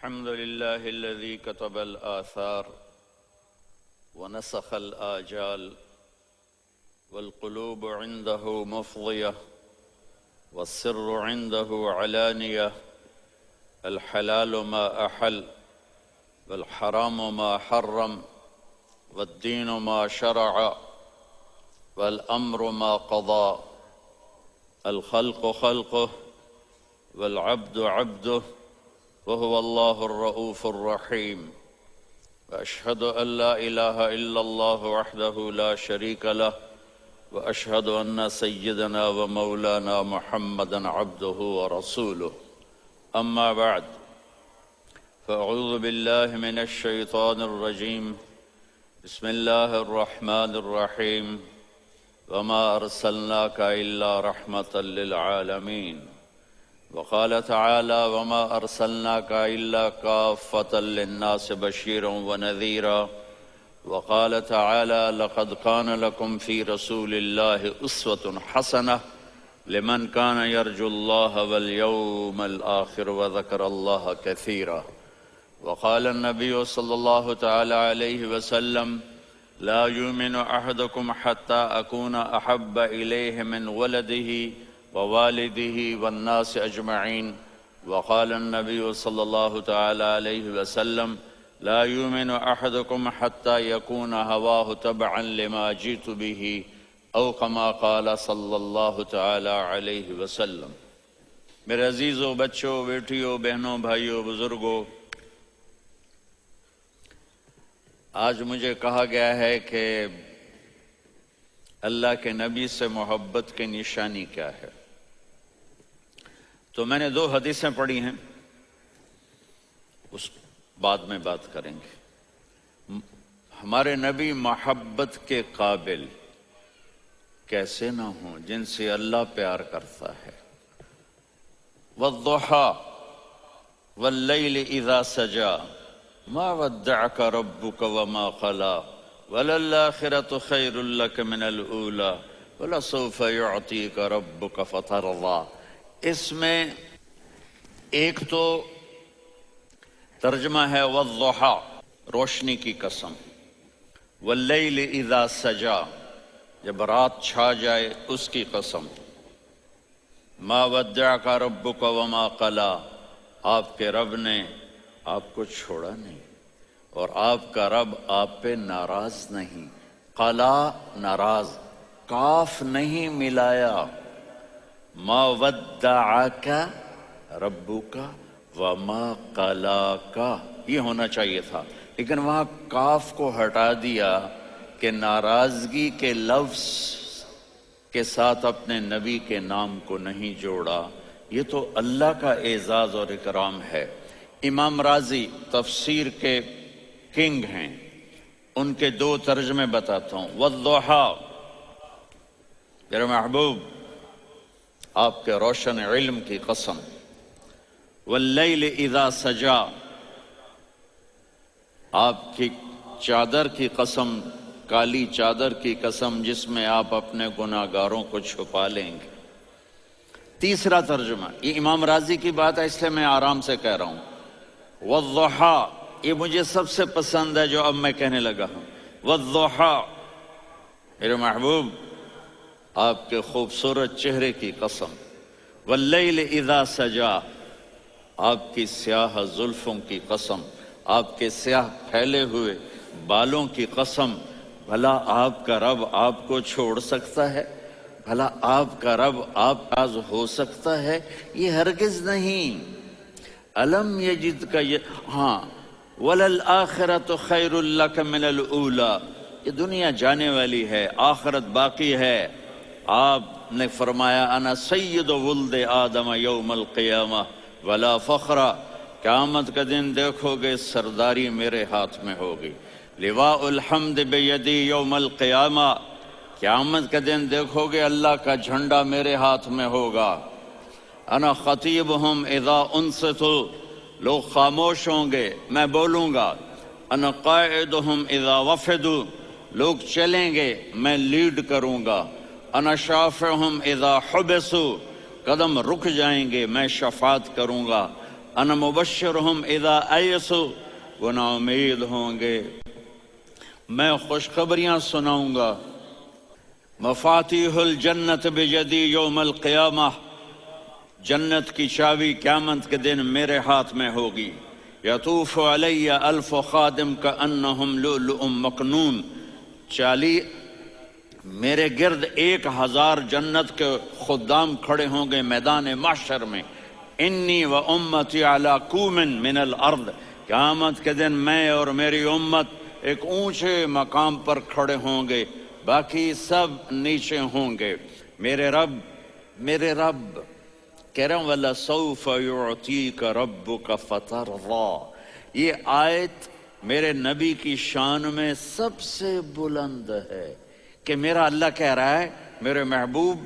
الحمد لله الذي كتب الآثار ونسخ الآجال والقلوب عنده مفضية والسر عنده علانية الحلال ما أحل والحرام ما حرم والدين ما شرع والأمر ما قضى الخلق خلقه والعبد عبده وهو الله الرؤوف الرحيم وأشهد أن لا إله إلا الله وحده لا شريك له وأشهد أن سيدنا ومولانا محمدا عبده ورسوله أما بعد فأعوذ بالله من الشيطان الرجيم بسم الله الرحمن الرحيم وما أرسلناك إلا رحمة للعالمين وقال تعالى وما أرسلناك إلا كافة للناس بشيرا ونذيرا وقال تعالى لقد كان لكم في رسول الله أسوة حسنة لمن كان يرجو الله واليوم الآخر وذكر الله كثيرا وقال النبي صلى الله تعالى عليه وسلم لا يؤمن أحدكم حتى أكون أحب إليه من ولده ووالده والناس أجمعين وقال النبي صلى الله تعالى عليه وسلم لا يؤمن أحدكم حتى يكون هواه تبعا لما جئت به أو كما قال صلی اللہ تعالی علیہ وسلم۔ میرے عزیزوں، بچوں، بیٹیوں، بہنوں، بھائیوں، بزرگوں، آج مجھے کہا گیا ہے کہ اللہ کے نبی سے محبت کی نشانی کیا ہے، تو میں نے 2 حدیثیں پڑھی ہیں، اس بعد میں بات کریں گے۔ ہمارے نبی محبت کے قابل کیسے نہ ہوں جن سے اللہ پیار کرتا ہے۔ والضحى واللیل اذا سجا ما ودعك ربك وما قلى وللآخرة خير لك من الأولى ولسوف يعطيك ربك فترضى۔ اس میں ایک تو ترجمہ ہے والضحى، روشنی کی قسم، واللیل اذا سجا، جب رات چھا جائے اس کی قسم، ما ودعك ربك وما قلى، آپ کے رب نے آپ کو چھوڑا نہیں اور آپ کا رب آپ پہ ناراض نہیں۔ قلا ناراض، کاف نہیں ملایا، ما ودعک ربک وما قلاک، یہ ہونا چاہیے تھا، لیکن وہاں کاف کو ہٹا دیا کہ ناراضگی کے لفظ کے ساتھ اپنے نبی کے نام کو نہیں جوڑا۔ یہ تو اللہ کا اعزاز اور اکرام ہے۔ امام راضی تفسیر کے کنگ ہیں، ان کے 2 ترجمے بتاتا ہوں۔ والضحى، میرے محبوب آپ کے روشن علم کی قسم، واللیل اذا سجا، آپ کی چادر کی قسم، کالی چادر کی قسم جس میں آپ اپنے گناہگاروں کو چھپا لیں گے۔ تیسرا ترجمہ، یہ امام راضی کی بات ہے اس لیے میں آرام سے کہہ رہا ہوں۔ والضحى، یہ مجھے سب سے پسند ہے جو اب میں کہنے لگا ہوں۔ والضحى، میرے محبوب آپ کے خوبصورت چہرے کی قسم، واللیل اذا سجا، آپ کی سیاہ زلفوں کی قسم، آپ کے سیاہ پھیلے ہوئے بالوں کی قسم، بھلا آپ کا رب آپ کو چھوڑ سکتا ہے؟ بھلا آپ کا رب آپ راز ہو سکتا ہے؟ یہ ہرگز نہیں۔ الم یجد کا ہاں، وللآخرۃ خیر لک من الاولی، یہ دنیا جانے والی ہے، آخرت باقی ہے۔ آپ نے فرمایا انا سید ولد آدم یوم القیامہ ولا فخر، قیامت کا دن دیکھو گے سرداری میرے ہاتھ میں ہوگی۔ لواء الحمد بیدی یوم القیامہ، قیامت کا دن دیکھو گے اللہ کا جھنڈا میرے ہاتھ میں ہوگا۔ انا خطیبہم اذا انصتوا، لوگ خاموش ہوں گے میں بولوں گا۔ انا قائدہم اذا وفدوا، لوگ چلیں گے میں لیڈ کروں گا۔ انا شافعہم اذا حبسوا، قدم رک جائیں گے میں شفاعت کروں گا۔ انا مبشرہم اذا ایسو، وہ نا امید ہوں گے میں خوشخبریاں سناؤں گا. مفاتیح الجنت بیدی یوم القیامہ، جنت کی چابی قیامت کے دن میرے ہاتھ میں ہوگی. یطوف علی الف خادم کانہم لؤلؤ مکنون، میرے گرد 1000 جنت کے خدام کھڑے ہوں گے میدان محشر میں. انی و امتی علی کوم من الارض، قیامت کے دن میں اور میری امت ایک اونچے مقام پر کھڑے ہوں گے، باقی سب نیچے ہوں گے. میرے رب کہہ رہا ہوں وَلَسَوْفَ يُعْطِيكَ رَبُّكَ فَتَرْضَىٰ، یہ آیت میرے نبی کی شان میں سب سے بلند ہے کہ میرا اللہ کہہ رہا ہے میرے محبوب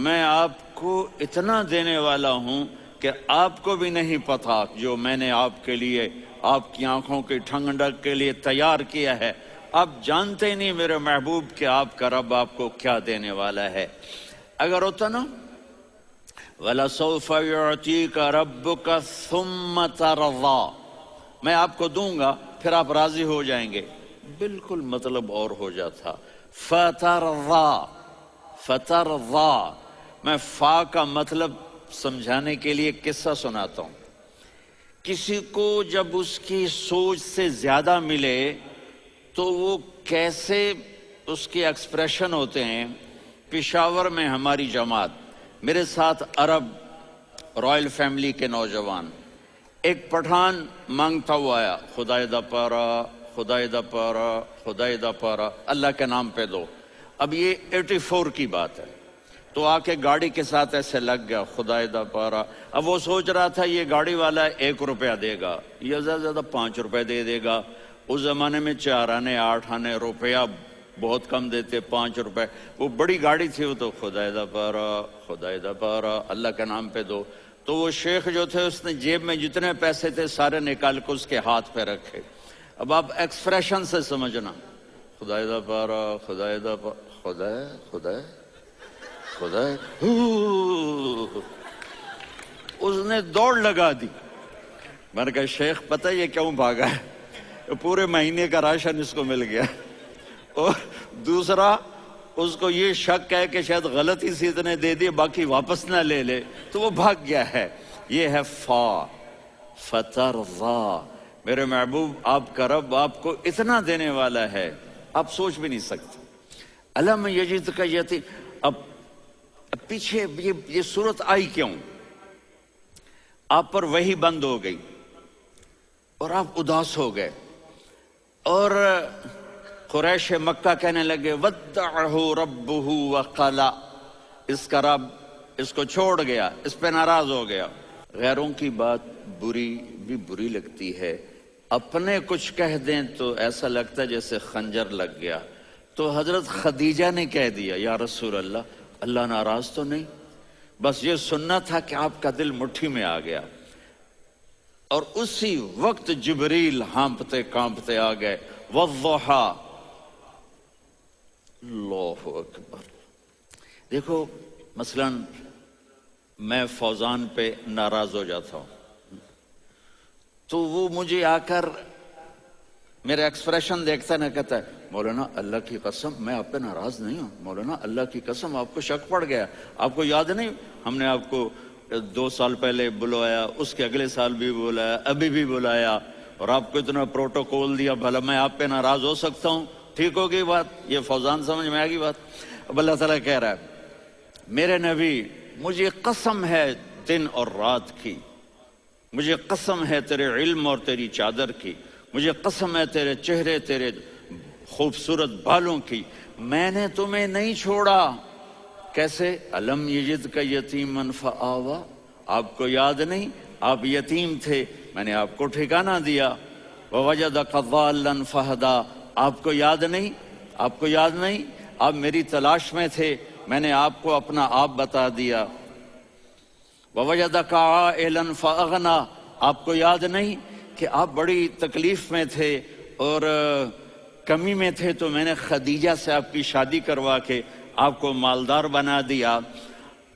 میں آپ کو اتنا دینے والا ہوں کہ آپ کو بھی نہیں پتا جو میں نے آپ کے لیے، آپ کی آنکھوں کی ٹھنڈک کے لیے تیار کیا ہے. آپ جانتے نہیں میرے محبوب کہ آپ کا رب آپ کو کیا دینے والا ہے. اگر ہوتا نا وَلَسَوْفَ يُعْطِيكَ رَبُّكَ ثُمَّ تَرْضَىٰ، میں آپ کو دوں گا پھر آپ راضی ہو جائیں گے، بالکل مطلب اور ہو جاتا. فَتَرْضَىٰ، میں فا کا مطلب سمجھانے کے لیے قصہ سناتا ہوں. کسی کو جب اس کی سوچ سے زیادہ ملے تو وہ کیسے اس کے ایکسپریشن ہوتے ہیں. پشاور میں ہماری جماعت، میرے ساتھ عرب رائل فیملی کے نوجوان، ایک پٹھان مانگتا ہوا آیا خدای دا پارا، خدای دا پارا، خدای دا پارا، اللہ کے نام پہ دو. اب یہ 84 کی بات ہے. تو آ کے گاڑی کے ساتھ ایسے لگ گیا خدای دا پارا. اب وہ سوچ رہا تھا یہ گاڑی والا 1 روپیہ دے گا یا زیادہ زیادہ 5 روپے دے دے گا. اس زمانے میں 4 آنے 8 آنے روپیہ بہت کم دیتے، 5 روپے. وہ بڑی گاڑی تھی، وہ تو خدای دا پارا، خدای دا پارا، اللہ کے نام پہ دو. تو وہ شیخ جو تھے اس نے جیب میں جتنے پیسے تھے سارے نکال کے اس کے ہاتھ پہ رکھے. اب آپ ایکسپریشن سے سمجھنا، خدای دا پارا، خدای دا پارا، خدای خدای خدای. اس نے دوڑ لگا دی. میں نے کہا شیخ پتہ یہ کیوں بھاگا ہے؟ پورے مہینے کا راشن اس کو مل گیا. اور دوسرا اس کو یہ شک ہے کہ شاید غلطی سے اتنے دے دیے باقی واپس نہ لے لے، تو وہ بھاگ گیا ہے. یہ ہے فا، فترضا. میرے محبوب آپ کا رب آپ کو اتنا دینے والا ہے آپ سوچ بھی نہیں سکتے. علم یجد کا یتیم. اب پیچھے یہ صورت آئی کیوں؟ آپ پر وحی بند ہو گئی اور آپ اداس ہو گئے اور قریش مکہ کہنے لگے ودعہ ربہ وقلا، اس کا رب اس کو چھوڑ گیا، اس پہ ناراض ہو گیا. غیروں کی بات بری لگتی ہے، اپنے کچھ کہہ دیں تو ایسا لگتا ہے جیسے خنجر لگ گیا. تو حضرت خدیجہ نے کہہ دیا یا رسول اللہ، اللہ ناراض تو نہیں؟ بس یہ سننا تھا کہ آپ کا دل مٹھی میں آ گیا. اور اسی وقت جبریل ہانپتے کانپتے آ گئے. والضحا، اللہ اکبر. دیکھو مثلا میں فوزان پہ ناراض ہو جاتا ہوں تو وہ مجھے آ کر میرا ایکسپریشن دیکھتا نہ کہتا ہے مولانا اللہ کی قسم میں آپ پہ ناراض نہیں ہوں، مولانا اللہ کی قسم آپ کو شک پڑ گیا، آپ کو یاد نہیں ہم نے آپ کو 2 سال پہلے بلوایا، اس کے اگلے سال بھی بلایا، ابھی بھی بلایا، اور آپ کو اتنا پروٹوکول دیا، بھلا میں آپ پہ ناراض ہو سکتا ہوں؟ ٹھیک ہوگی بات؟ یہ فوزان سمجھ میں آ گئی بات. اب اللہ تعالیٰ کہہ رہا ہے میرے نبی مجھے قسم ہے دن اور رات کی، مجھے قسم ہے تیرے علم اور تیری چادر کی، مجھے قسم ہے تیرے چہرے تیرے خوبصورت بالوں کی، میں نے تمہیں نہیں چھوڑا. کیسے؟ علم یجد کا یتیمن فآوا، آپ کو یاد نہیں آپ یتیم تھے، میں نے آپ کو ٹھکانہ دیا. ووجدک ضالا فہدا، آپ کو یاد نہیں؟ آپ کو یاد نہیں آپ میری تلاش میں تھے، میں نے آپ کو اپنا آپ بتا دیا. ووجدک عائلا فاغنا، آپ کو یاد نہیں کہ آپ بڑی تکلیف میں تھے اور کمی میں تھے تو میں نے خدیجہ سے آپ کی شادی کروا کے آپ کو مالدار بنا دیا.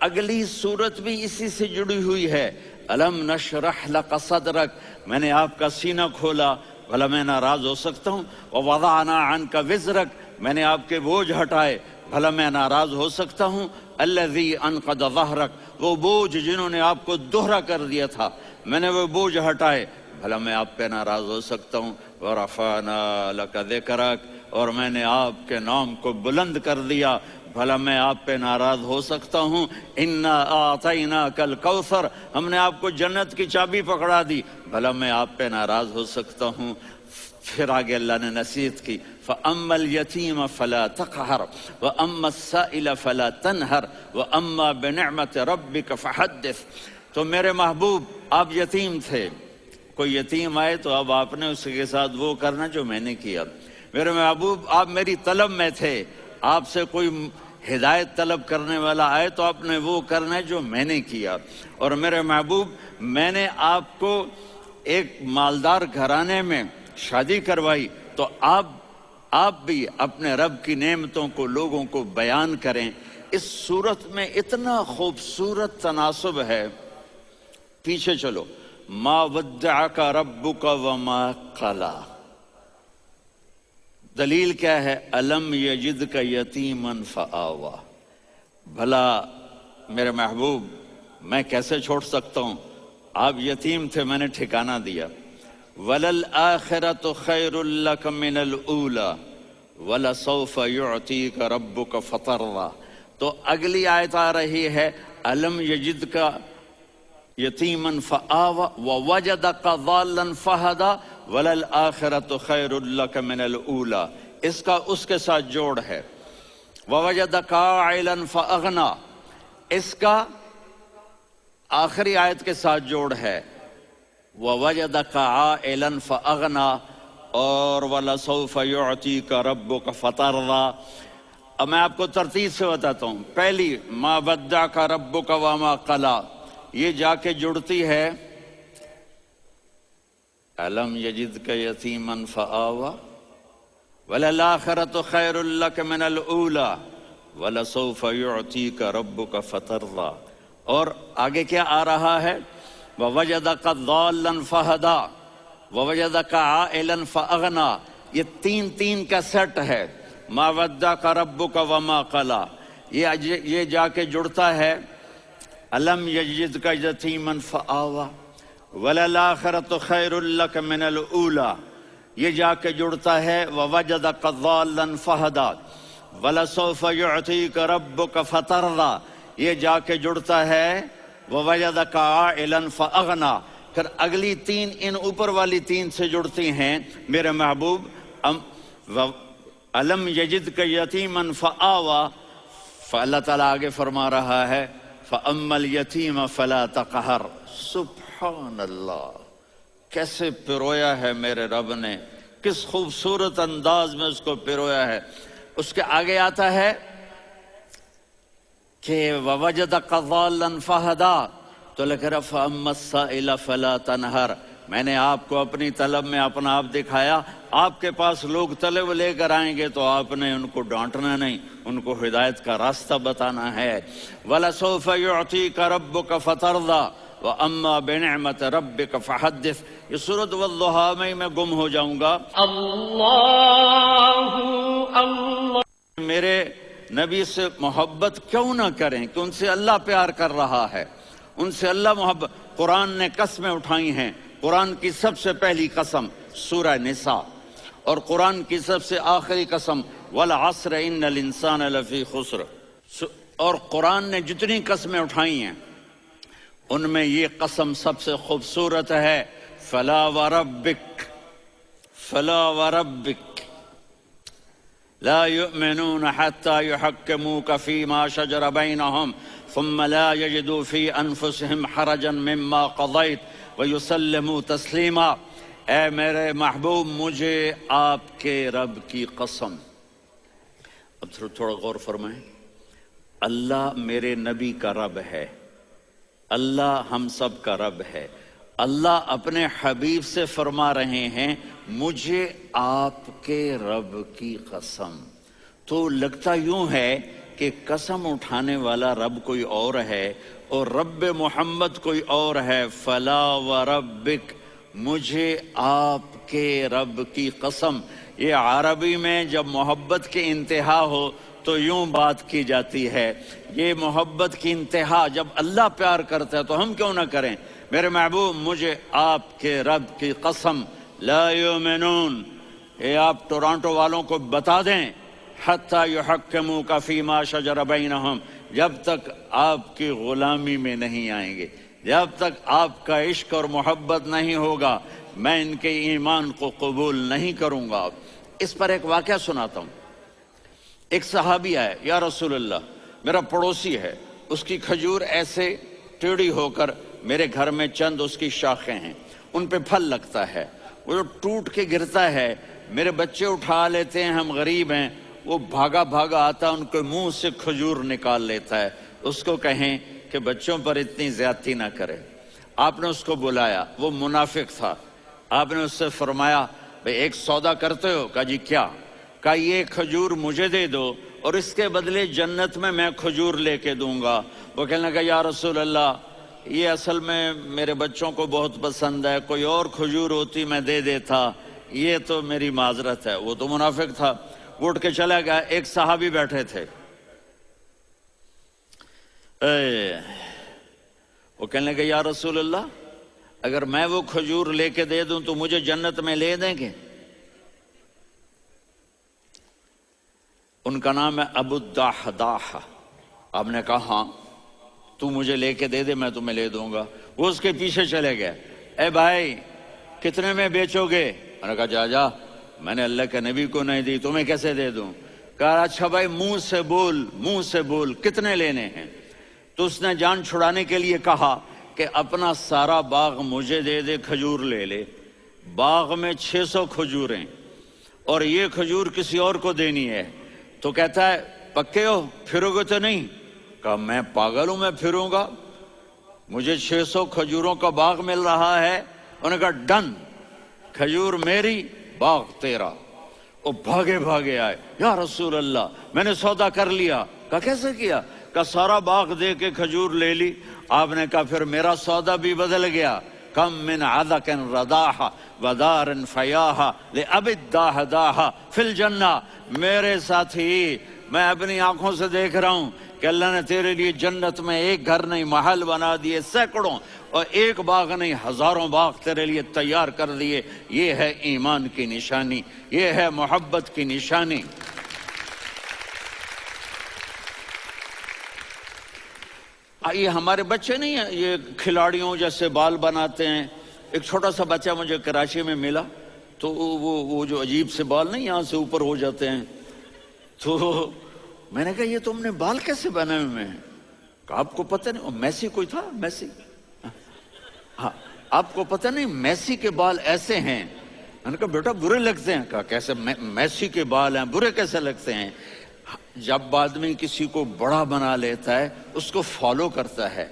اگلی صورت بھی اسی سے جڑی ہوئی ہے. الم نشرح لک صدرک، میں نے آپ کا سینہ کھولا، بھلا میں ناراض ہو سکتا ہوں؟ ووضعنا عنک وزرک، میں نے آپ کے بوجھ ہٹائے، بھلا میں ناراض ہو سکتا ہوں؟ الذی انقض ظہرک، وہ بوجھ جنہوں نے آپ کو دوہرا کر دیا تھا، میں نے وہ بوجھ ہٹائے، بھلا میں آپ پہ ناراض ہو سکتا ہوں؟ ورفعنا لک ذکرک، اور میں نے آپ کے نام کو بلند کر دیا، بھلا میں آپ پہ ناراض ہو سکتا ہوں؟ انا اعطیناک الکوثر، ہم نے آپ کو جنت کی چابی پکڑا دی، بھلا میں آپ پہ ناراض ہو سکتا ہوں؟ پھر آگے اللہ نے نصیحت کی، فَأَمَّا الْيَتِيمَ فَلَا تَقْهَرْ وَأَمَّا السَّائِلَ فَلَا تَنْهَرْ وَأَمَّا بِنِعْمَةِ رَبِّكَ فَحَدِّثْ۔ تو میرے محبوب، آپ یتیم تھے، کوئی یتیم آئے تو اب آپ نے اس کے ساتھ وہ کرنا جو میں نے کیا۔ میرے محبوب، آپ میری طلب میں تھے، آپ سے کوئی ہدایت طلب کرنے والا آئے تو آپ نے وہ کرنا ہے جو میں نے کیا۔ اور میرے محبوب، میں نے آپ کو ایک مالدار گھرانے میں شادی کروائی، تو آپ بھی اپنے رب کی نعمتوں کو لوگوں کو بیان کریں۔ اس صورت میں اتنا خوبصورت تناسب ہے، پیچھے چلو، ما ودعک ربک وما قلی، دلیل کیا ہے؟ الم یجدک یتیما فآوی، بھلا میرے محبوب میں کیسے چھوڑ سکتا ہوں؟ آپ یتیم تھے، میں نے ٹھکانہ دیا۔ وَلَلْآخِرَةُ خَيْرٌ لَكَ مِنَ الْأُولَى وَلَسَوْفَ يُعْطِيكَ رَبُّكَ فَتَرْضَىٰ۔ تو اگلی آیت آ رہی ہے، الم یجدک یتیما فآوی ووجدک ضالا فہدی وَلَلْآخِرَةُ خَيْرٌ لَكَ مِنَ الْأُولَى، اس کا اس کے ساتھ جوڑ ہے۔ وَوَجَدَكَ عَائِلًا فَأَغْنَىٰ، اس کا آخری آیت کے ساتھ جوڑ ہے، وَوَجَدَكَ عَائِلًا فَأَغْنَىٰ، اور وَلَسَوْفَ يُعْطِيكَ رَبُّكَ فَتَرْضَىٰ۔ اب میں آپ کو ترتیب سے بتاتا ہوں۔ پہلی، مَا وَدَّعَكَ رَبُّكَ وَمَا قَلَىٰ، یہ جا کے جڑتی ہے الم یجدک یتیما فآوی وَلَلْآخِرَةُ خَيْرٌ لَكَ مِنَ الْأُولَىٰ وَلَسَوْفَ يُعْطِيكَ رَبُّكَ فَتَرْضَىٰ۔ اور آگے کیا آ رہا ہے؟ وَوَجَدَكَ ضَالًّا فَہَدَىٰ وَوَجَدَكَ عَائِلًا فَأَغْنَىٰ، یہ تین کا سیٹ ہے۔ مَا وَدَّعَكَ رَبُّكَ وَمَا قَلَىٰ، یہ جا کے جڑتا ہے الم یجدک یتیما فآوی وَلَلْآخِرَةُ خَيْرٌ لَكَ مِنَ الْأُولَىٰ، یہ جا کے جڑتا ہے وَوَجَدَكَ ضَالًّا فَہَدَىٰ وَلَسَوْفَ يُعْطِيكَ رَبُّكَ فَتَرْضَىٰ، یہ جا کے جڑتا ہے وَوَجَدَكَ عَائِلًا فَأَغْنَىٰ۔ پھر اگلی تین ان اوپر والی تین سے جڑتی ہیں میرے محبوب۔ الم یجدک یتیما فآوی، فاللہ تعالیٰ آگے فرما رہا ہے فَأَمَّا الْيَتِيمَ فَلَا تَقْهَرْ۔ سبحان اللہ، کیسے پرویا ہے میرے رب نے، کس خوبصورت انداز میں اس کو پرویا ہے۔ اس کے آگے آتا ہے کہ وَوَجَدَكَ ضَالًّا فَہَدَىٰ، تو لکھ رہا فَأَمَّا السَّائِلَ فَلَا تَنْهَرْ، میں نے آپ کو اپنی طلب میں اپنا آپ دکھایا۔ آپ کے پاس لوگ طلب لے کر آئیں گے تو آپ نے ان کو ڈانٹنا نہیں، ان کو ہدایت کا راستہ بتانا ہے۔ وَلَسَوْفَ يُعْطِيكَ رَبُّكَ فَتَرْضَىٰ وَأَمَّا بِنِعْمَةِ رَبِّكَ فَحَدِّثْ۔ یہ سورۃ والضحیٰ میں گم ہو جاؤں گا۔ اللہ میرے نبی سے محبت کیوں نہ کریں کہ ان سے اللہ پیار کر رہا ہے، ان سے اللہ محبت۔ قرآن نے قسمیں اٹھائی ہیں، قرآن کی سب سے پہلی قسم سورہ نساء، اور قرآن کی سب سے آخری قسم وَالْعَصْرِ إِنَّ الْإِنسَانَ لَفِي خُسْرٍ۔ اور قرآن نے جتنی قسمیں اٹھائی ہیں ان میں یہ قسم سب سے خوبصورت ہے، فَلَا وَرَبِّكَ فَلَا وَرَبِّكَ لَا يُؤْمِنُونَ حَتَّى يُحَكِّمُوكَ فِي مَا شَجَرَ بَيْنَهُمْ ثُمَّ لَا يَجِدُوا فِي أَنفُسِهِمْ حَرَجًا مِّمَّا قَضَيْتَ وَيُسَلِّمُوا تَسْلِيمًا۔ اے میرے محبوب، مجھے آپ کے رب کی قسم۔ اب تھوڑا غور فرمائیں، اللہ میرے نبی کا رب ہے، اللہ ہم سب کا رب ہے۔ اللہ اپنے حبیب سے فرما رہے ہیں مجھے آپ کے رب کی قسم۔ تو لگتا یوں ہے کہ قسم اٹھانے والا رب کوئی اور ہے اور رب محمد کوئی اور ہے، فلا وربک، مجھے آپ کے رب کی قسم۔ یہ عربی میں جب محبت کی انتہا ہو تو یوں بات کی جاتی ہے، یہ محبت کی انتہا جب اللہ پیار کرتا ہے تو ہم کیوں نہ کریں؟ میرے محبوب مجھے آپ کے رب کی قسم، لا یؤمنون، یہ آپ ٹورانٹو والوں کو بتا دیں، حتی یحکموک فیما شجر بینہم، جب تک آپ کی غلامی میں نہیں آئیں گے، جب تک آپ کا عشق اور محبت نہیں ہوگا، میں ان کے ایمان کو قبول نہیں کروں گا۔ اس پر ایک واقعہ سناتا ہوں۔ ایک صحابی آئے، یا رسول اللہ، میرا پڑوسی ہے، اس کی کھجور ایسے ٹیڑھی ہو کر میرے گھر میں چند اس کی شاخیں ہیں، ان پہ پھل لگتا ہے، وہ جو ٹوٹ کے گرتا ہے، میرے بچے اٹھا لیتے ہیں، ہم غریب ہیں، وہ بھاگا بھاگا آتا ان کے منہ سے کھجور نکال لیتا ہے۔ اس کو کہیں کہ بچوں پر اتنی زیادتی نہ کرے۔ آپ نے اس کو بلایا، وہ منافق تھا، آپ نے اس سے فرمایا بھئی ایک سودا کرتے ہو؟ کہا جی کیا؟ کہا یہ کھجور مجھے دے دو اور اس کے بدلے جنت میں کھجور لے کے دوں گا۔ وہ کہنے لگا یا رسول اللہ یہ اصل میں میرے بچوں کو بہت پسند ہے، کوئی اور کھجور ہوتی میں دے دیتا، یہ تو میری معذرت ہے۔ وہ تو منافق تھا، وہ اٹھ کے چلا گیا۔ ایک صحابی بیٹھے تھے، وہ کہنے لگے یا رسول اللہ اگر میں وہ کھجور لے کے دے دوں تو مجھے جنت میں لے دیں گے؟ ان کا نام ہے ابو الدحداح۔ آپ نے کہا ہاں تو مجھے لے کے دے دے میں تمہیں لے دوں گا۔ وہ اس کے پیچھے چلے گئے، اے بھائی کتنے میں بیچو گے؟ میں نے کہا جا جا، میں نے اللہ کے نبی کو نہیں دی، تمہیں کیسے دے دوں؟ کہا اچھا بھائی منہ سے بول کتنے لینے ہیں؟ تو اس نے جان چھڑانے کے لیے کہا کہ اپنا سارا باغ مجھے دے دے، کھجور لے لے۔ باغ میں 600 کھجوریں اور یہ کھجور کسی اور کو دینی ہے۔ تو کہتا ہے پکے ہو، پھرو گے تو نہیں؟ کہا میں پاگل ہوں، میں پھروں گا؟ مجھے 600 کھجوروں کا باغ مل رہا ہے۔ انہوں نے کہا ڈن، کھجور میری، باغ تیرا۔ وہ بھاگے بھاگے آئے، یا رسول اللہ میں نے سودا کر لیا۔ کہا کیسے کیا؟ کہا سارا باغ دے کے کھجور لے لی۔ آپ نے کہا پھر میرا سودا بھی بدل گیا۔ کم من عذق رداح ودار فیاح لأبی الدحداح فی الجنہ۔ میرے ساتھی میں اپنی آنکھوں سے دیکھ رہا ہوں کہ اللہ نے تیرے لیے جنت میں ایک گھر نہیں محل بنا دیے، سینکڑوں، اور ایک باغ نہیں ہزاروں باغ تیرے لیے تیار کر دیے۔ یہ ہے ایمان کی نشانی، یہ ہے محبت کی نشانی۔ یہ ہمارے بچے نہیں ہیں، یہ کھلاڑیوں جیسے بال بناتے ہیں۔ ایک چھوٹا سا بچہ مجھے کراچی میں ملا، تو وہ جو عجیب سے بال نہیں یہاں سے اوپر ہو جاتے ہیں، تو میں نے کہا یہ تم نے بال کیسے بنائے ہوئے ہیں؟ کہا آپ کو پتہ نہیں، میسی کوئی تھا، میسی، ہاں آپ کو پتہ نہیں میسی کے بال ایسے ہیں؟ میں نے کہا بیٹا برے لگتے ہیں۔ کہا کیسے؟ میسی کے بال ہیں، برے کیسے لگتے ہیں؟ جب آدمی کسی کو بڑا بنا لیتا ہے اس کو فالو کرتا ہے۔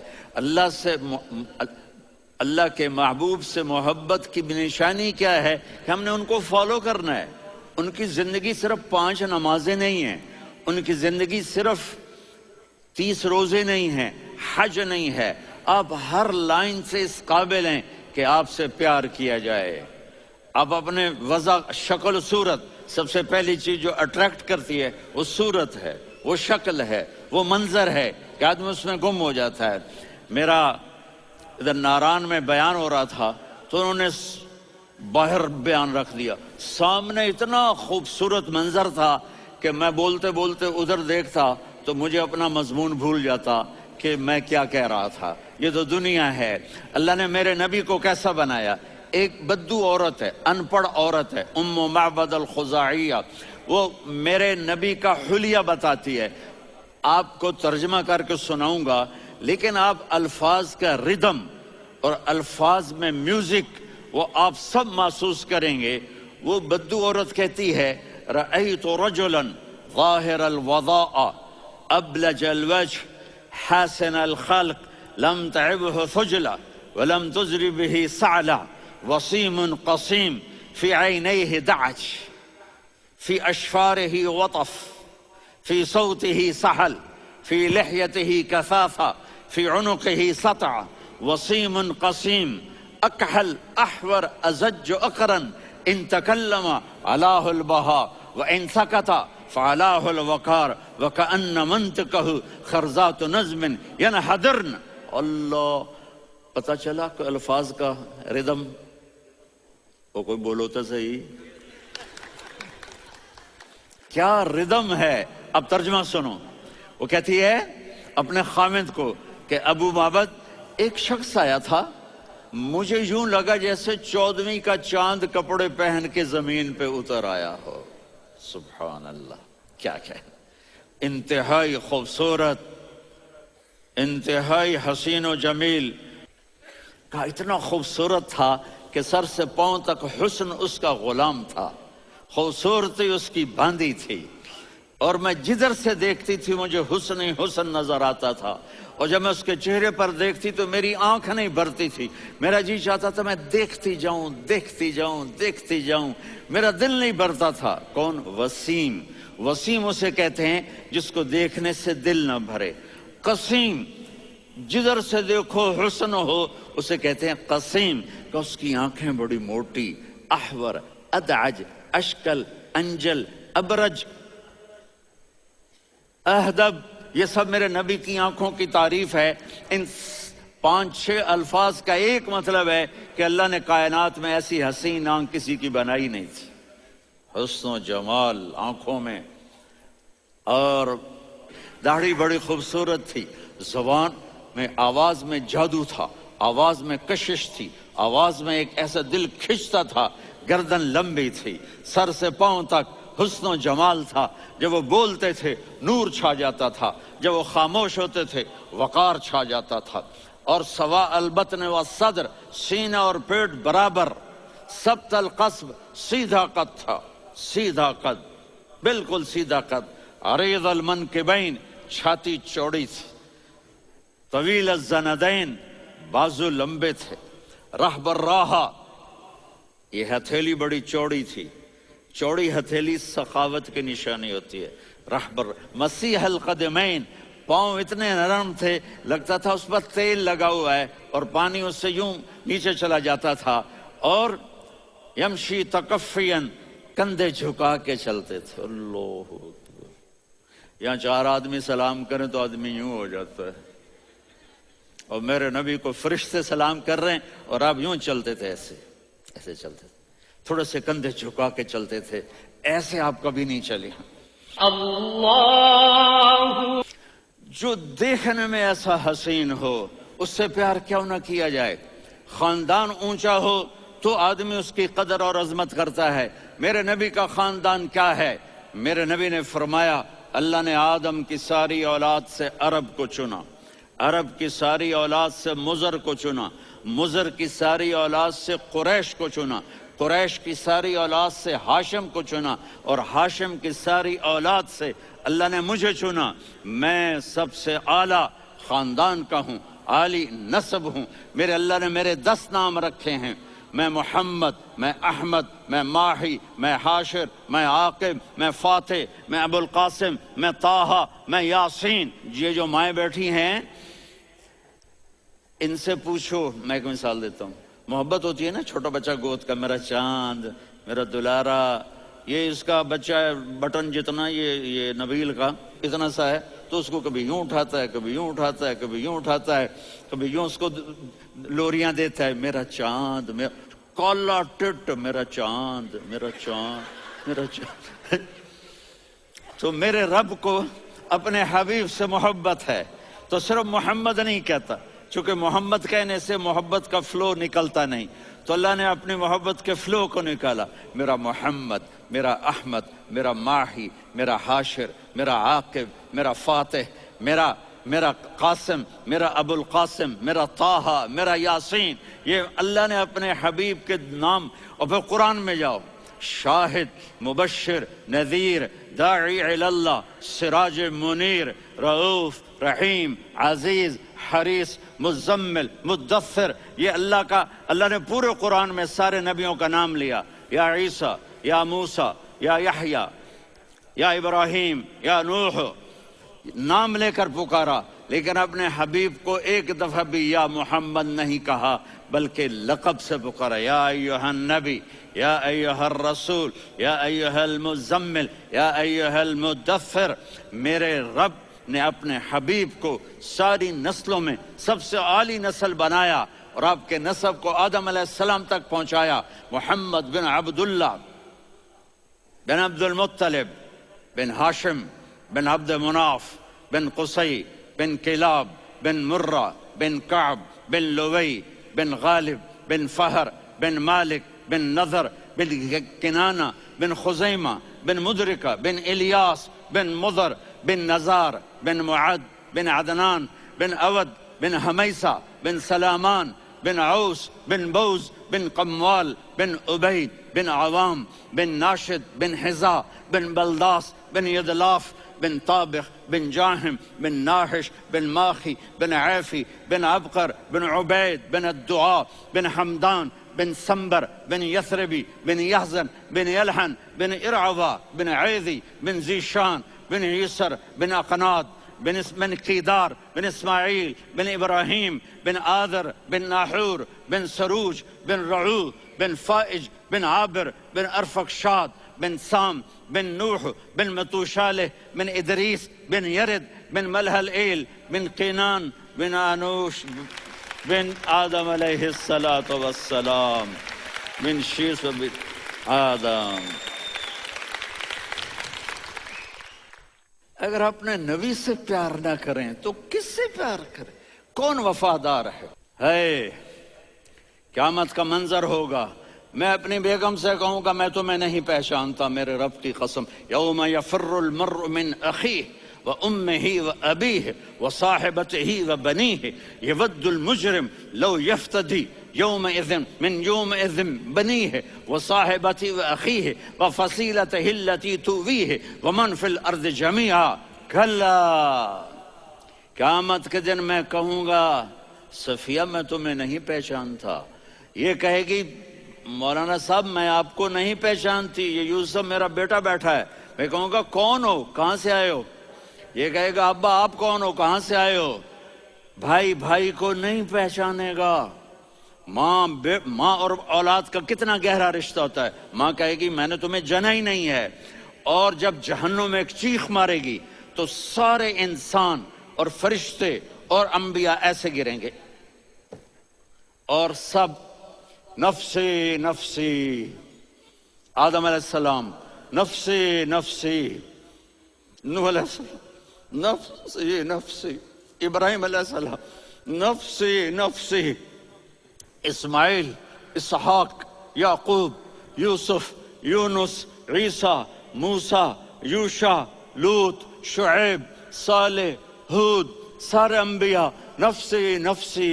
اللہ کے محبوب سے محبت کی نشانی کیا ہے کہ ہم نے ان کو فالو کرنا ہے۔ ان کی زندگی صرف 5 نمازیں نہیں ہیں، ان کی زندگی صرف 30 روزے نہیں ہیں، حج نہیں ہے۔ آپ ہر لائن سے اس قابل ہیں کہ آپ سے پیار کیا جائے۔ آپ اپنے وضع، شکل و صورت، سب سے پہلی چیز جو اٹریکٹ کرتی ہے وہ صورت ہے، وہ شکل ہے، وہ منظر ہے کہ آدمی اس میں گم ہو جاتا ہے۔ میرا ادھر ناران میں بیان ہو رہا تھا تو انہوں نے باہر بیان رکھ دیا، سامنے اتنا خوبصورت منظر تھا کہ میں بولتے بولتے ادھر دیکھتا تو مجھے اپنا مضمون بھول جاتا کہ میں کیا کہہ رہا تھا۔ یہ تو دنیا ہے۔ اللہ نے میرے نبی کو کیسا بنایا؟ ایک بدو عورت ہے، ان پڑھ عورت ہے، ام معبد الخزاعیہ، وہ میرے نبی کا حلیہ بتاتی ہے۔ آپ کو ترجمہ کر کے سناؤں گا، لیکن آپ الفاظ کا ردم اور الفاظ میں میوزک وہ آپ سب محسوس کریں گے۔ وہ بدو عورت کہتی ہے رأیت رجلا ظاہر الوضاء ابلج الوجه حاسن الخلق لم تعبه ثجلة ولم تزر به سعلة وصيم قصيم في عينيه دعج في أشفاره وطف فی صوتہ سحل فی لحیتہ کثافہ فی عنقہ سطع وسیم قسیم اکحل احور ازج اقرن ان تکلم علاہ البہا وان سکت فعلاہ الوقار وکأن منطقہ خرزات نظم ینحدرن۔ اللہ، پتہ چلا کہ الفاظ کا ردم، وہ کوئی بولو تو صحیح، کیا ردم ہے۔ اب ترجمہ سنو، وہ کہتی ہے اپنے خامد کو کہ ابو معبد، ایک شخص آیا تھا، مجھے یوں لگا جیسے 14ویں کا چاند کپڑے پہن کے زمین پہ اتر آیا ہو۔ سبحان اللہ، کیا انتہائی خوبصورت، انتہائی حسین و جمیل، کہا اتنا خوبصورت تھا کہ سر سے پاؤں تک حسن اس کا غلام تھا، خوبصورتی اس کی باندھی تھی، اور میں جدھر سے دیکھتی تھی مجھے حسن ہی حسن نظر آتا تھا، اور جب میں اس کے چہرے پر دیکھتی تو میری آنکھ نہیں بھرتی تھی، میرا جی چاہتا تھا میں دیکھتی جاؤں دیکھتی جاؤں دیکھتی جاؤں، میرا دل نہیں بھرتا تھا۔ کون؟ وسیم۔ وسیم اسے کہتے ہیں جس کو دیکھنے سے دل نہ بھرے۔ قسیم، جدھر سے دیکھو حسن ہو، اسے کہتے ہیں قسیم، کہ اس کی آنکھیں بڑی موٹی، احور، ادعج، اشکل، انجل، ابرج، اہدب، یہ سب میرے نبی کی آنکھوں کی تعریف ہے۔ ان 5-6 الفاظ کا ایک مطلب ہے کہ اللہ نے کائنات میں ایسی حسین آنکھ کسی کی بنائی نہیں تھی، حسن و جمال آنکھوں میں، اور داڑھی بڑی خوبصورت تھی، زبان میں، آواز میں جادو تھا، آواز میں کشش تھی، آواز میں ایک ایسا دل کھنچتا تھا، گردن لمبی تھی، سر سے پاؤں تک حسن و جمال تھا، جب وہ بولتے تھے نور چھا جاتا تھا، جب وہ خاموش ہوتے تھے وقار چھا جاتا تھا، اور سوا البطن و صدر، سینہ اور پیٹ برابر، سبت القصب، سیدھا قد تھا، سیدھا قد، بالکل سیدھا قد، عریض المنکبین، چھاتی چوڑی تھی، طویل الزندین، بازو لمبے تھے، رحب الراحہ، یہ ہتھیلی بڑی چوڑی تھی، چوڑی ہتھیلی سخاوت کی نشانی ہوتی ہے۔ رحبر مسیح القدمین، پاؤں اتنے نرم تھے لگتا تھا اس پر تیل لگا ہوا ہے، اور پانی اس سے یوں نیچے چلا جاتا تھا، اور یمشی تکفین، کندھے جھکا کے چلتے تھے۔ اللہ اکبر، یہاں 4 آدمی سلام کریں تو آدمی یوں ہو جاتا ہے، اور میرے نبی کو فرشتے سلام کر رہے ہیں اور آپ یوں چلتے تھے، ایسے ایسے چلتے تھے، تھوڑے سے کندھے جھکا کے چلتے تھے، ایسے آپ کبھی نہیں چلے۔ اللہ، جو دیکھنے میں ایسا حسین ہو اس سے پیار کیوں نہ کیا جائے؟ خاندان اونچا ہو تو آدمی اس کی قدر اور عظمت کرتا ہے۔ میرے نبی کا خاندان کیا ہے؟ میرے نبی نے فرمایا اللہ نے آدم کی ساری اولاد سے عرب کو چنا، عرب کی ساری اولاد سے مضر کو چنا، مضر کی ساری اولاد سے قریش کو چنا، قریش کی ساری اولاد سے ہاشم کو چنا، اور ہاشم کی ساری اولاد سے اللہ نے مجھے چنا۔ میں سب سے اعلیٰ خاندان کا ہوں، عالی نسب ہوں، میرے اللہ نے میرے 10 نام رکھے ہیں، میں محمد، میں احمد، میں ماہی، میں حاشر، میں عاقب، میں فاتح، میں ابو القاسم، میں طٰہٰ، میں یاسین۔ یہ جو مائیں بیٹھی ہیں ان سے پوچھو، میں ایک مثال دیتا ہوں، محبت ہوتی ہے نا چھوٹا بچہ گود کا، میرا چاند، میرا دلارا، یہ اس کا بچہ بٹن جتنا، یہ نبیل کا اتنا سا ہے، تو اس کو کبھی یوں اٹھاتا ہے، کبھی یوں اٹھاتا ہے، کبھی یوں اٹھاتا ہے، کبھی یوں اس کو لوریاں دیتا ہے، میرا چاند، میرا کالا ٹٹ، میرا چاند، میرا چاند، میرا چاند۔ تو میرے رب کو اپنے حبیب سے محبت ہے تو صرف محمد نہیں کہتا، چونکہ محمد کہنے سے محبت کا فلو نکلتا نہیں، تو اللہ نے اپنی محبت کے فلو کو نکالا، میرا محمد، میرا احمد، میرا ماہی، میرا حاشر، میرا عاقب، میرا فاتح، میرا قاسم، میرا ابو القاسم، میرا طٰہٰ، میرا یاسین، یہ اللہ نے اپنے حبیب کے نام۔ اور پھر قرآن میں جاؤ، شاہد، مبشر، نذیر، داعی الی اللہ، سراج منیر، رؤوف، رحیم، عزیز، حریص، مزمل، مدثر، یہ اللہ نے پورے قرآن میں سارے نبیوں کا نام لیا، یا عیسیٰ، یا موسیٰ، یا یحییٰ، یا ابراہیم یا نوح، نام لے کر پکارا، لیکن اپنے حبیب کو ایک دفعہ بھی یا محمد نہیں کہا، بلکہ لقب سے پکارا، یا ایھا النبی، یا ایھا الرسول، یا ایھا المزمل، یا ایھا المدثر۔ میرے رب نے اپنے حبیب کو ساری نسلوں میں سب سے عالی نسل بنایا اور آپ کے نسب کو آدم علیہ السلام تک پہنچایا۔ محمد بن عبداللہ بن عبد المطلب بن ہاشم بن عبد مناف بن قصی بن کلاب بن مرہ بن کعب بن لوی بن غالب بن فہر بن مالک بن نضر بن کنانہ بن خزیمہ بن مدرکہ بن الیاس بن مضر بن نزار بن معد بن عدنان بن اود بن حمیسہ بن سلامان بن عوس بن بوز بن قموال بن عبید بن عوام بن ناشد بن حزا بن بلداس بن یدلاف بن طابخ بن جاہم بن ناحش بن ماخی بن عیفی بن عبقر بن عبید بن الدعاء بن حمدان بن سنبر بن یثربی بن یحزن بن یلحن بن ارعوا بن عیذی بن زیشان بن یسر بن اقناد بن قیدار بن اسماعیل بن ابراہیم بن آذر بن ناحور بن سروج بن رعو بن فائج بن عابر بن ارفقشاد بن سام بن نوح بن متوشالہ بن ادریس بن یرد بن ملہلئیل بن قینان بن آنوش بن آدم علیہ السلام بن شیس بن آدم۔ اگر اپنے نبی سے پیار نہ کریں تو کس سے پیار کریں؟ کون وفادار ہے؟ قیامت کا منظر ہوگا، میں اپنی بیگم سے کہوں گا میں تمہیں نہیں پہچانتا، میرے رب کی قسم، یوم یفر المرء من اخیہ وامہ وابیہ وصاحبتہ وبنیہ یود المجرم لو یفتدی یومئذ من یومئذ بنیہ وصاحبتہ واخیہ وفصیلتہ التی تؤویہ ومن فی الارض جمیعا کلا۔ قیامت کے دن میں کہوں گا صفیہ میں تمہیں نہیں پہچانتا، یہ کہے گی مولانا صاحب میں آپ کو نہیں پہچانتی، یہ یوسف میرا بیٹا بیٹھا ہے۔ میں کہوں گا کون ہو، کہاں سے آئے ہو؟ یہ کہے گا ابا آپ کون ہو، کہاں سے آئے ہو؟ بھائی بھائی کو نہیں پہچانے گا۔ ماں اور اولاد کا کتنا گہرا رشتہ ہوتا ہے۔ ماں کہے گی میں نے تمہیں جنا ہی نہیں ہے، اور جب جہنم میں ایک چیخ مارے گی تو سارے انسان اور فرشتے اور انبیاء ایسے گریں گے اور سب نفسی نفسی، آدم علیہ السلام نفسی نفسی، نوح علیہ السلام نفسی نفسی، ابراہیم علیہ السلام نفسی نفسی، اسماعیل، اسحاق، یعقوب، یوسف، یونس، عیسیٰ، موسیٰ، یوشع، لوط، شعیب، صالح، ہود، سارے انبیاء نفسی نفسی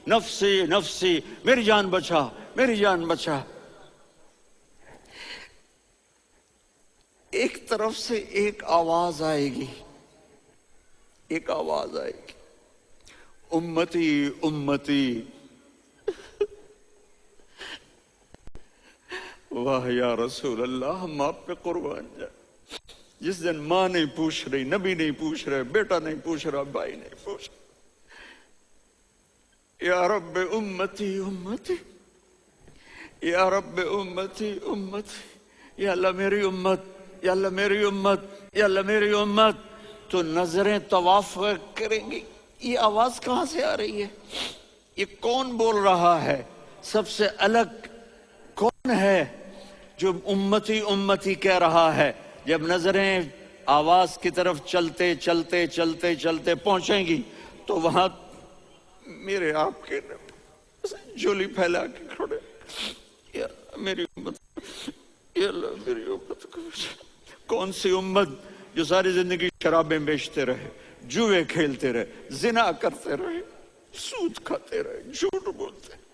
نفسی نفسی، میری جان بچا میری جان بچا۔ ایک طرف سے ایک آواز آئے گی، ایک آواز آئے گی، امتی امتی۔ واہ یا رسول اللہ، ہم آپ پہ قربان جائیں۔ جس دن ماں نہیں پوچھ رہی، نبی نہیں پوچھ رہے، بیٹا نہیں پوچھ رہا، بھائی نہیں پوچھ رہا، یا رب امتی امتی، یا رب امتی امتی، یا اللہ میری امت، یا اللہ میری امت، یا اللہ میری امت۔ تو نظریں طواف کریں گی، یہ آواز کہاں سے آ رہی ہے؟ یہ کون بول رہا ہے؟ سب سے الگ کون ہے جو امتی امتی کہہ رہا ہے؟ جب نظریں آواز کی طرف چلتے چلتے چلتے چلتے پہنچیں گی تو وہاں میرے آپ کے جولی پھیلا کے کھڑے، یا میری امت، یا اللہ میری امت کو بچا۔ کون سی امت جو ساری زندگی شرابیں بیچتے رہے، جوئے کھیلتے رہے، زنا کرتے رہے، سود کھاتے رہے، جھوٹ بولتے رہے،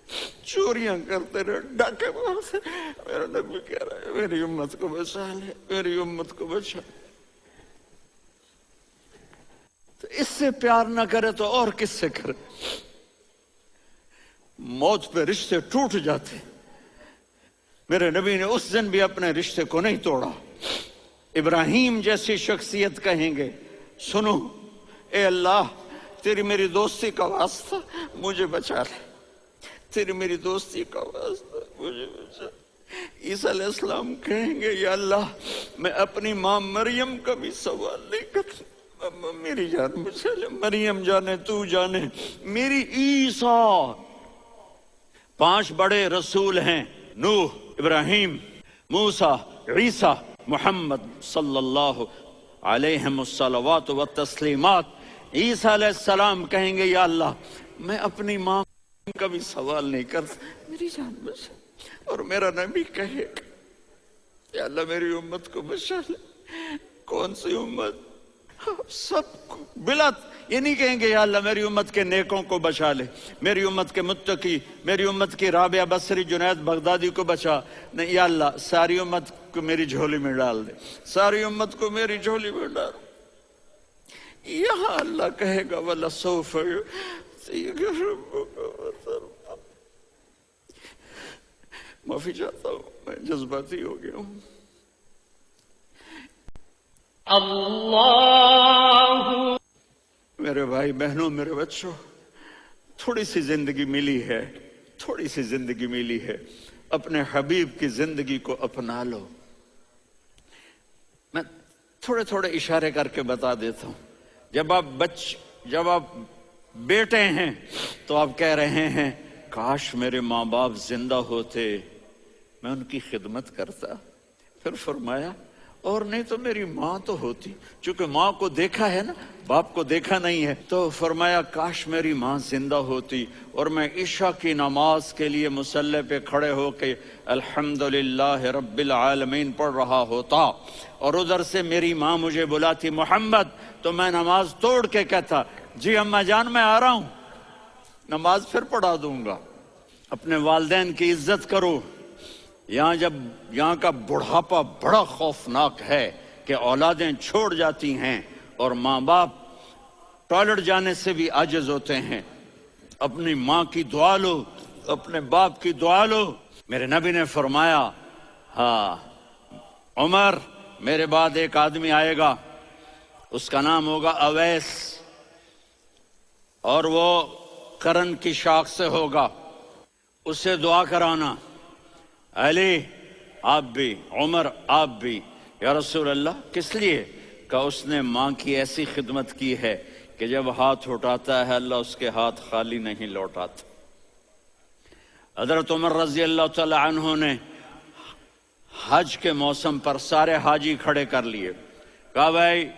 چوریاں کرتے رہے، ڈاکے مارتے رہے۔ میرا نبی کہہ رہا ہے میری امت کو بچا لے، میری امت کو بچا۔ تو اس سے پیار نہ کرے تو اور کس سے کرے؟ موت پہ رشتے ٹوٹ جاتے، میرے نبی نے اس دن بھی اپنے رشتے کو نہیں توڑا۔ ابراہیم جیسی شخصیت کہیں گے سنو اے اللہ تیری میری دوستی کا واسطہ مجھے بچا لے، تیری میری دوستی کا واسطہ مجھے بچا لے۔ عیسیٰ علیہ السلام کہیں گے یا اللہ میں اپنی ماں مریم کا بھی سوال نہیں کرتا، میری جان بچا لے، مریم جانے تو جانے میری عیسیٰ۔ 5 بڑے رسول ہیں، نوح، ابراہیم، موسیٰ، عیسیٰ، محمد صلی اللہ علیہ الصلوات والتسلیمات۔ عیسیٰ علیہ السلام کہیں گے یا اللہ میں اپنی ماں کا بھی سوال نہیں کرتا، میری جان بچا۔ اور میرا نبی کہے گا یا اللہ میری امت کو بچا لے۔ کون سی امت؟ سب کو بلا، یہ نہیں کہیں گے یا اللہ میری امت کے نیکوں کو بچا لے، میری امت کے متقی، میری امت کی رابعہ بصری، جنید بغدادی کو بچا نہیں، یا اللہ ساری امت کو میری جھولی میں ڈال دے، ساری امت کو میری جھولی میں ڈال۔ یہاں اللہ کہے گا وَلَسَوْفَ يُعْطِيكَ رَبُّكَ فَتَرْضَىٰ۔ معافی چاہتا ہوں میں جذباتی ہو گیا ہوں۔ اللہ میرے بھائی بہنوں، میرے بچوں، تھوڑی سی زندگی ملی ہے، تھوڑی سی زندگی ملی ہے، اپنے حبیب کی زندگی کو اپنا لو۔ میں تھوڑے تھوڑے اشارے کر کے بتا دیتا ہوں۔ جب آپ بیٹے ہیں تو آپ کہہ رہے ہیں کاش میرے ماں باپ زندہ ہوتے، میں ان کی خدمت کرتا۔ پھر فرمایا اور نہیں تو میری ماں تو ہوتی، چونکہ ماں کو دیکھا ہے نا، باپ کو دیکھا نہیں ہے، تو فرمایا کاش میری ماں زندہ ہوتی اور میں عشاء کی نماز کے لیے مصلی پہ کھڑے ہو کے الحمدللہ رب العالمین پڑھ رہا ہوتا، اور ادھر سے میری ماں مجھے بلاتی محمد، تو میں نماز توڑ کے کہتا جی اماں جان میں آ رہا ہوں، نماز پھر پڑھا دوں گا۔ اپنے والدین کی عزت کرو۔ یہاں کا بڑھاپا بڑا خوفناک ہے کہ اولادیں چھوڑ جاتی ہیں اور ماں باپ ٹوائلٹ جانے سے بھی عاجز ہوتے ہیں۔ اپنی ماں کی دعا لو، اپنے باپ کی دعا لو۔ میرے نبی نے فرمایا ہاں عمر میرے بعد ایک آدمی آئے گا، اس کا نام ہوگا اویس، اور وہ قرن کی شاخ سے ہوگا، اس سے دعا کرانا۔ علی آپ بھی، عمر آپ بھی۔ یا رسول اللہ کس لیے؟ کہ اس نے ماں کی ایسی خدمت کی ہے کہ جب ہاتھ اٹھاتا ہے اللہ اس کے ہاتھ خالی نہیں لوٹاتا۔ حضرت عمر رضی اللہ تعالی عنہ نے حج کے موسم پر سارے حاجی کھڑے کر لیے، کہا بھائی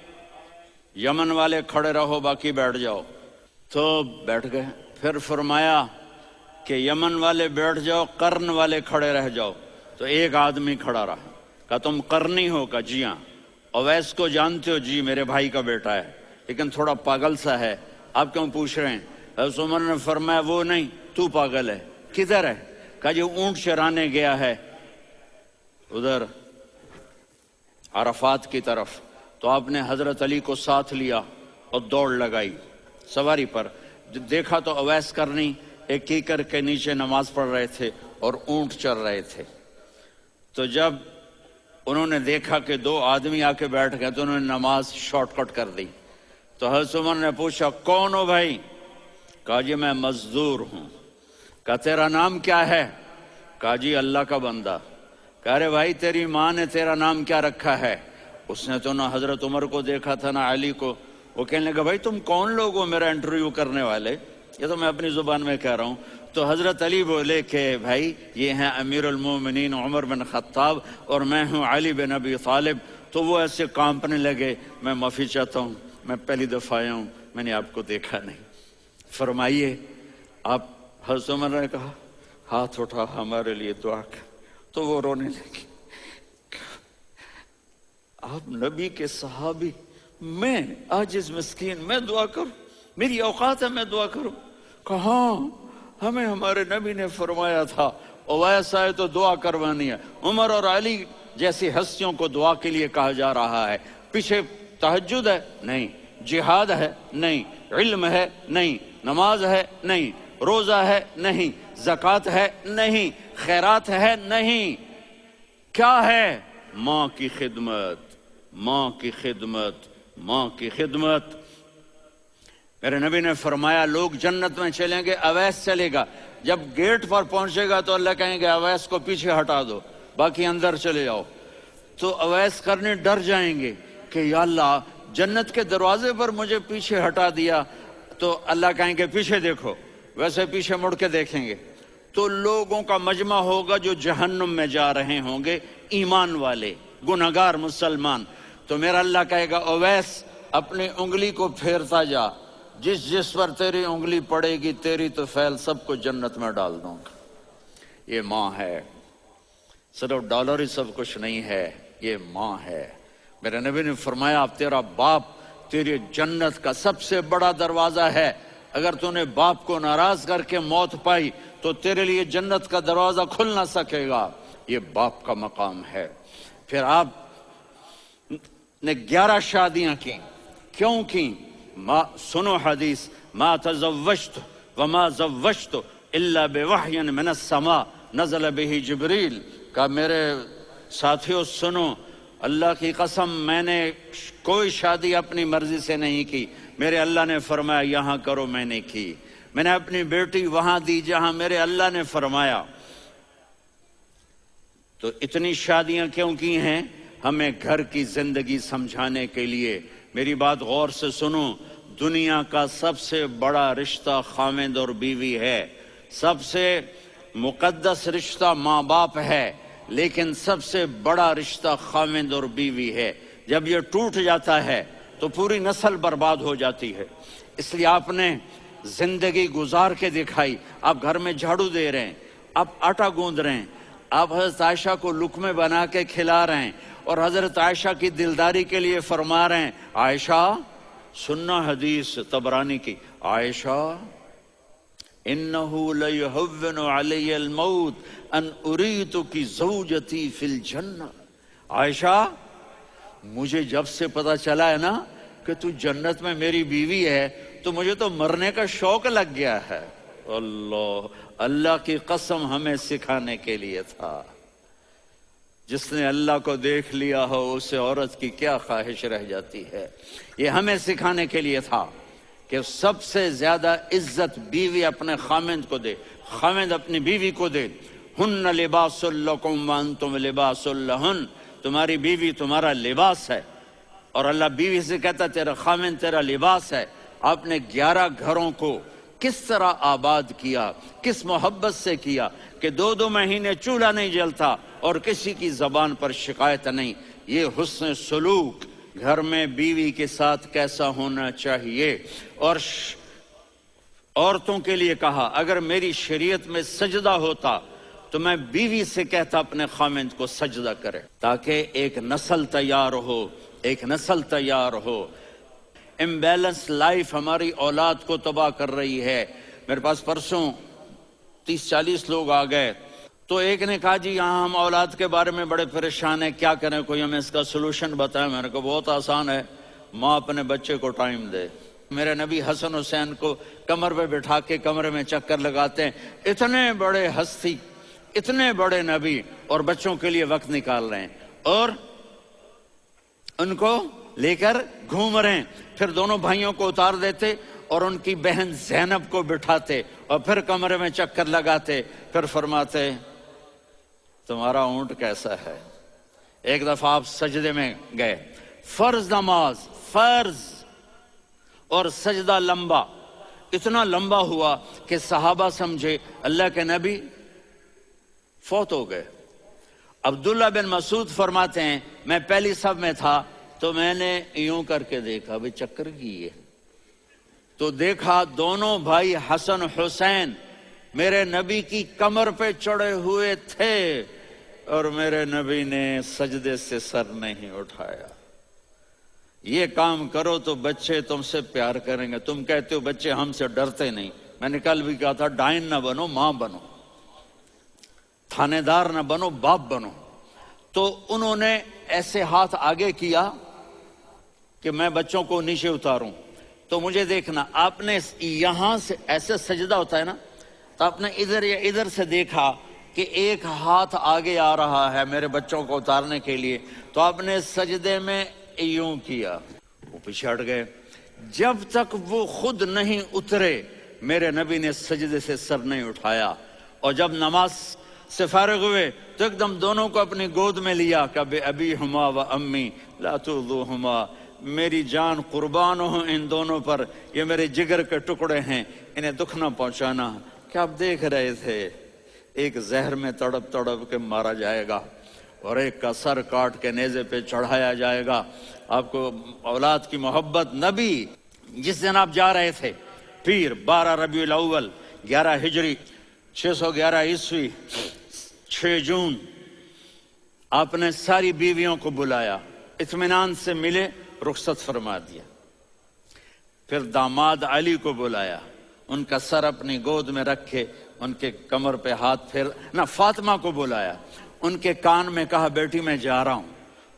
یمن والے کھڑے رہو باقی بیٹھ جاؤ، تو بیٹھ گئے۔ پھر فرمایا کہ یمن والے بیٹھ جاؤ، قرن والے کھڑے رہ جاؤ، تو ایک آدمی کھڑا رہا۔ کہا تم قرنی ہو؟ کہا جی ہاں۔ اویس کو جانتے ہو؟ جی میرے بھائی کا بیٹا ہے لیکن تھوڑا پاگل سا ہے، آپ کیوں پوچھ رہے ہیں؟ حضرت عمر نے فرمایا وہ نہیں تو پاگل ہے۔ کدھر ہے؟ کہا جی اونٹ چرانے گیا ہے ادھر عرفات کی طرف۔ تو آپ نے حضرت علی کو ساتھ لیا اور دوڑ لگائی سواری پر۔ دیکھا تو اویس کرنی ایک کیکر کے نیچے نماز پڑھ رہے تھے اور اونٹ چر رہے تھے۔ تو جب انہوں نے دیکھا کہ 2 آدمی آ کے بیٹھ گئے تو انہوں نے نماز شارٹ کٹ کر دی۔ تو حضرت عمر نے پوچھا کون ہو بھائی؟ کہا جی میں مزدور ہوں۔ کہا تیرا نام کیا ہے؟ کہا جی اللہ کا بندہ۔ کہا رے بھائی تیری ماں نے تیرا نام کیا رکھا ہے؟ اس نے تو نہ حضرت عمر کو دیکھا تھا نہ علی کو۔ وہ کہنے لگا بھائی تم کون لوگ ہو میرا انٹرویو کرنے والے؟ یہ تو میں اپنی زبان میں کہہ رہا ہوں۔ تو حضرت علی بولے کہ بھائی یہ ہیں امیر المومنین عمر بن خطاب اور میں ہوں علی بن ابی طالب۔ تو وہ ایسے کانپنے لگے، میں معافی چاہتا ہوں میں پہلی دفعہ آیا ہوں، میں نے آپ کو دیکھا نہیں، فرمائیے آپ۔ حضرت عمر نے کہا ہاتھ اٹھا ہمارے لیے دعا کر۔ تو وہ رونے لگی۔ آپ نبی کے صحابی، میں عاجز مسکین میں دعا کروں؟ میری اوقات ہے میں دعا کروں؟ کہاں ہمیں ہمارے نبی نے فرمایا تھا اویس آئے تو دعا کروانی ہے۔ عمر اور علی جیسی ہستیوں کو دعا کے لیے کہا جا رہا ہے۔ پیچھے تہجد ہے؟ نہیں۔ جہاد ہے؟ نہیں۔ علم ہے؟ نہیں۔ نماز ہے؟ نہیں۔ روزہ ہے؟ نہیں۔ زکوٰۃ ہے؟ نہیں۔ خیرات ہے؟ نہیں۔ کیا ہے؟ ماں کی خدمت، ماں کی خدمت، ماں کی خدمت۔ میرے نبی نے فرمایا لوگ جنت میں چلیں گے، اویس چلے گا، جب گیٹ پر پہنچے گا تو اللہ کہیں گے اویس کو پیچھے ہٹا دو، باقی اندر چلے جاؤ۔ تو اویس کرنے ڈر جائیں گے کہ یا اللہ جنت کے دروازے پر مجھے پیچھے ہٹا دیا، تو اللہ کہیں گے پیچھے دیکھو، ویسے پیچھے مڑ کے دیکھیں گے تو لوگوں کا مجمع ہوگا جو جہنم میں جا رہے ہوں گے، ایمان والے، گنہگار مسلمان۔ تو میرا اللہ کہے گا اویس اپنی انگلی کو پھیرتا جا، جس جس پر تیری انگلی پڑے گی تیری تو فیل سب کو جنت میں ڈال دوں گا۔ یہ ماں ہے، صرف ڈالر ہی سب کچھ نہیں ہے، یہ ماں ہے۔ میرے نبی نے فرمایا اب تیرا باپ تیری جنت کا سب سے بڑا دروازہ ہے، اگر تو نے باپ کو ناراض کر کے موت پائی تو تیرے لیے جنت کا دروازہ کھل نہ سکے گا، یہ باپ کا مقام ہے۔ پھر آپ نے 11 شادیاں کی، کیوں کی؟ سنو حدیث، ما تزوجت وما زوجت الا بوحی من السماء نزل به جبریل، کہ میرے ساتھیوں سنو، اللہ کی قسم میں نے کوئی شادی اپنی مرضی سے نہیں کی، میرے اللہ نے فرمایا یہاں کرو، میں نے کی۔ میں نے اپنی بیٹی وہاں دی جہاں میرے اللہ نے فرمایا۔ تو اتنی شادیاں کیوں کی ہیں؟ ہمیں گھر کی زندگی سمجھانے کے لیے۔ میری بات غور سے سنو، دنیا کا سب سے بڑا رشتہ خاوند اور بیوی ہے، سب سے مقدس رشتہ ماں باپ ہے، لیکن سب سے بڑا رشتہ خاوند اور بیوی ہے۔ جب یہ ٹوٹ جاتا ہے تو پوری نسل برباد ہو جاتی ہے۔ اس لیے آپ نے زندگی گزار کے دکھائی۔ آپ گھر میں جھاڑو دے رہے ہیں، آپ آٹا گوندھ رہے ہیں، آپ حضرت عائشہ کو لقمے بنا کے کھلا رہے ہیں، اور حضرت عائشہ کی دلداری کے لیے فرما رہے ہیں عائشہ سننا حدیث طبرانی کی، عائشہ انہو لیہون علی الموت ان اریتک زوجتی فی الجنہ۔ عائشہ مجھے جب سے پتا چلا ہے نا کہ تو جنت میں میری بیوی ہے تو مجھے تو مرنے کا شوق لگ گیا ہے۔ اللہ کی قسم ہمیں سکھانے کے لیے تھا۔ جس نے اللہ کو دیکھ لیا ہو اسے عورت کی کیا خواہش رہ جاتی ہے۔ یہ ہمیں سکھانے کے لیے تھا کہ سب سے زیادہ عزت بیوی اپنے خاوند کو دے، خاوند اپنی بیوی کو دے۔ ہن لباس لکم وانتم لباس لہن، تمہاری بیوی تمہارا لباس ہے، اور اللہ بیوی سے کہتا تیرا خاوند تیرا لباس ہے۔ آپ نے 11 گھروں کو کس طرح آباد کیا، کس محبت سے کیا کہ 2 مہینے چولہا نہیں جلتا اور کسی کی زبان پر شکایت نہیں۔ یہ حسن سلوک گھر میں بیوی کے ساتھ کیسا ہونا چاہیے۔ اور عورتوں کے لیے کہا اگر میری شریعت میں سجدہ ہوتا تو میں بیوی سے کہتا اپنے خاوند کو سجدہ کرے، تاکہ ایک نسل تیار ہو، ایک نسل تیار ہو۔ امبیلنس لائف ہماری اولاد کو تباہ کر رہی ہے۔ میرے پاس پرسوں 30-40 لوگ آ گئے، تو ایک نے کہا جی یہاں ہم اولاد کے بارے میں بڑے پریشان ہیں، کیا کریں، کوئی ہمیں اس کا سلوشن بتائیں۔ میں نے کہا بہت آسان ہے، ماں اپنے بچے کو ٹائم دے۔ میرے نبی حسن حسین کو کمر پہ بٹھا کے کمرے میں چکر لگاتے ہیں، اتنے بڑے ہستی، اتنے بڑے نبی، اور بچوں کے لیے وقت نکال رہے ہیں اور ان کو لے کر گھوم رہے ہیں۔ پھر دونوں بھائیوں کو اتار دیتے اور ان کی بہن زینب کو بٹھاتے اور پھر کمرے میں چکر لگاتے، پھر فرماتے تمہارا اونٹ کیسا ہے۔ ایک دفعہ آپ سجدے میں گئے، فرض نماز، فرض، اور سجدہ لمبا، اتنا لمبا ہوا کہ صحابہ سمجھے اللہ کے نبی فوت ہو گئے۔ عبداللہ بن مسعود فرماتے ہیں میں پہلی صف میں تھا تو میں نے یوں کر کے دیکھا، بھئی چکر کی ہے، تو دیکھا دونوں بھائی حسن حسین میرے نبی کی کمر پہ چڑھے ہوئے تھے اور میرے نبی نے سجدے سے سر نہیں اٹھایا۔ یہ کام کرو تو بچے تم سے پیار کریں گے۔ تم کہتے ہو بچے ہم سے ڈرتے نہیں، میں نے کل بھی کہا تھا ڈائن نہ بنو، ماں بنو، تھانے دار نہ بنو، باپ بنو۔ تو انہوں نے ایسے ہاتھ آگے کیا کہ میں بچوں کو نیچے اتاروں، تو مجھے دیکھنا، آپ نے یہاں سے ایسے سجدہ ہوتا ہے نا، تو آپ نے ادھر یا ادھر سے دیکھا کہ ایک ہاتھ آگے آ رہا ہے میرے بچوں کو اتارنے کے لیے، تو آپ نے سجدے میں یوں کیا، وہ پیچھے ہٹ گئے۔ جب تک وہ خود نہیں اترے میرے نبی نے سجدے سے سر نہیں اٹھایا، اور جب نماز سے فارغ ہوئے تو ایک دم دونوں کو اپنی گود میں لیا کہ بے ابی ہما و امی لا تؤذوہما، میری جان قربان ہو ان دونوں پر، یہ میرے جگر کے ٹکڑے ہیں، انہیں دکھ نہ پہنچانا۔ کیا آپ دیکھ رہے تھے ایک زہر میں تڑپ تڑپ کے مارا جائے گا اور ایک کا سر کاٹ کے نیزے پہ چڑھایا جائے گا۔ آپ کو اولاد کی محبت۔ نبی جس دن آپ جا رہے تھے پیر 12 ربیع الاول 11 ہجری 611 عیسوی 6 جون، آپ نے ساری بیویوں کو بلایا، اطمینان سے ملے، رخصت فرما دیا۔ پھر داماد علی کو بلایا، ان کا سر اپنی گود میں رکھے، ان کے کمر پہ ہاتھ پھیر نہ، فاطمہ کو بلایا، ان کے کان میں کہا بیٹی میں جا رہا ہوں۔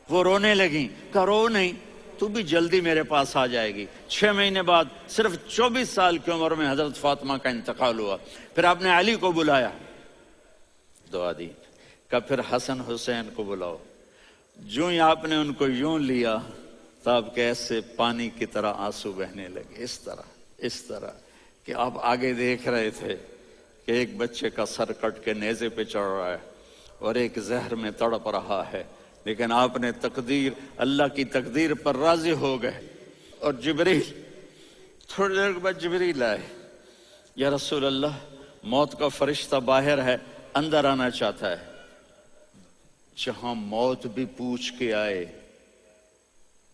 وہ رونے لگیں، کہا رو نہیں، تو بھی جلدی میرے پاس آ جائے گی۔ 6 مہینے بعد صرف 24 سال کی عمر میں حضرت فاطمہ کا انتقال ہوا۔ پھر آپ نے علی کو بلایا، دعا دی، کہا پھر حسن حسین کو بلاؤ۔ جو ہی آپ نے ان کو یوں لیا تو آپ کے ایسے پانی کی طرح آنسو بہنے لگے، اس طرح کہ آپ آگے دیکھ رہے تھے کہ ایک بچے کا سر کٹ کے نیزے پہ چڑھ رہا ہے اور ایک زہر میں تڑپ رہا ہے، لیکن آپ نے تقدیر، اللہ کی تقدیر پر راضی ہو گئے۔ اور جبریل، تھوڑی دیر کے بعد جبریل آئے، یا رسول اللہ موت کا فرشتہ باہر ہے، اندر آنا چاہتا ہے۔ جہاں موت بھی پوچھ کے آئے،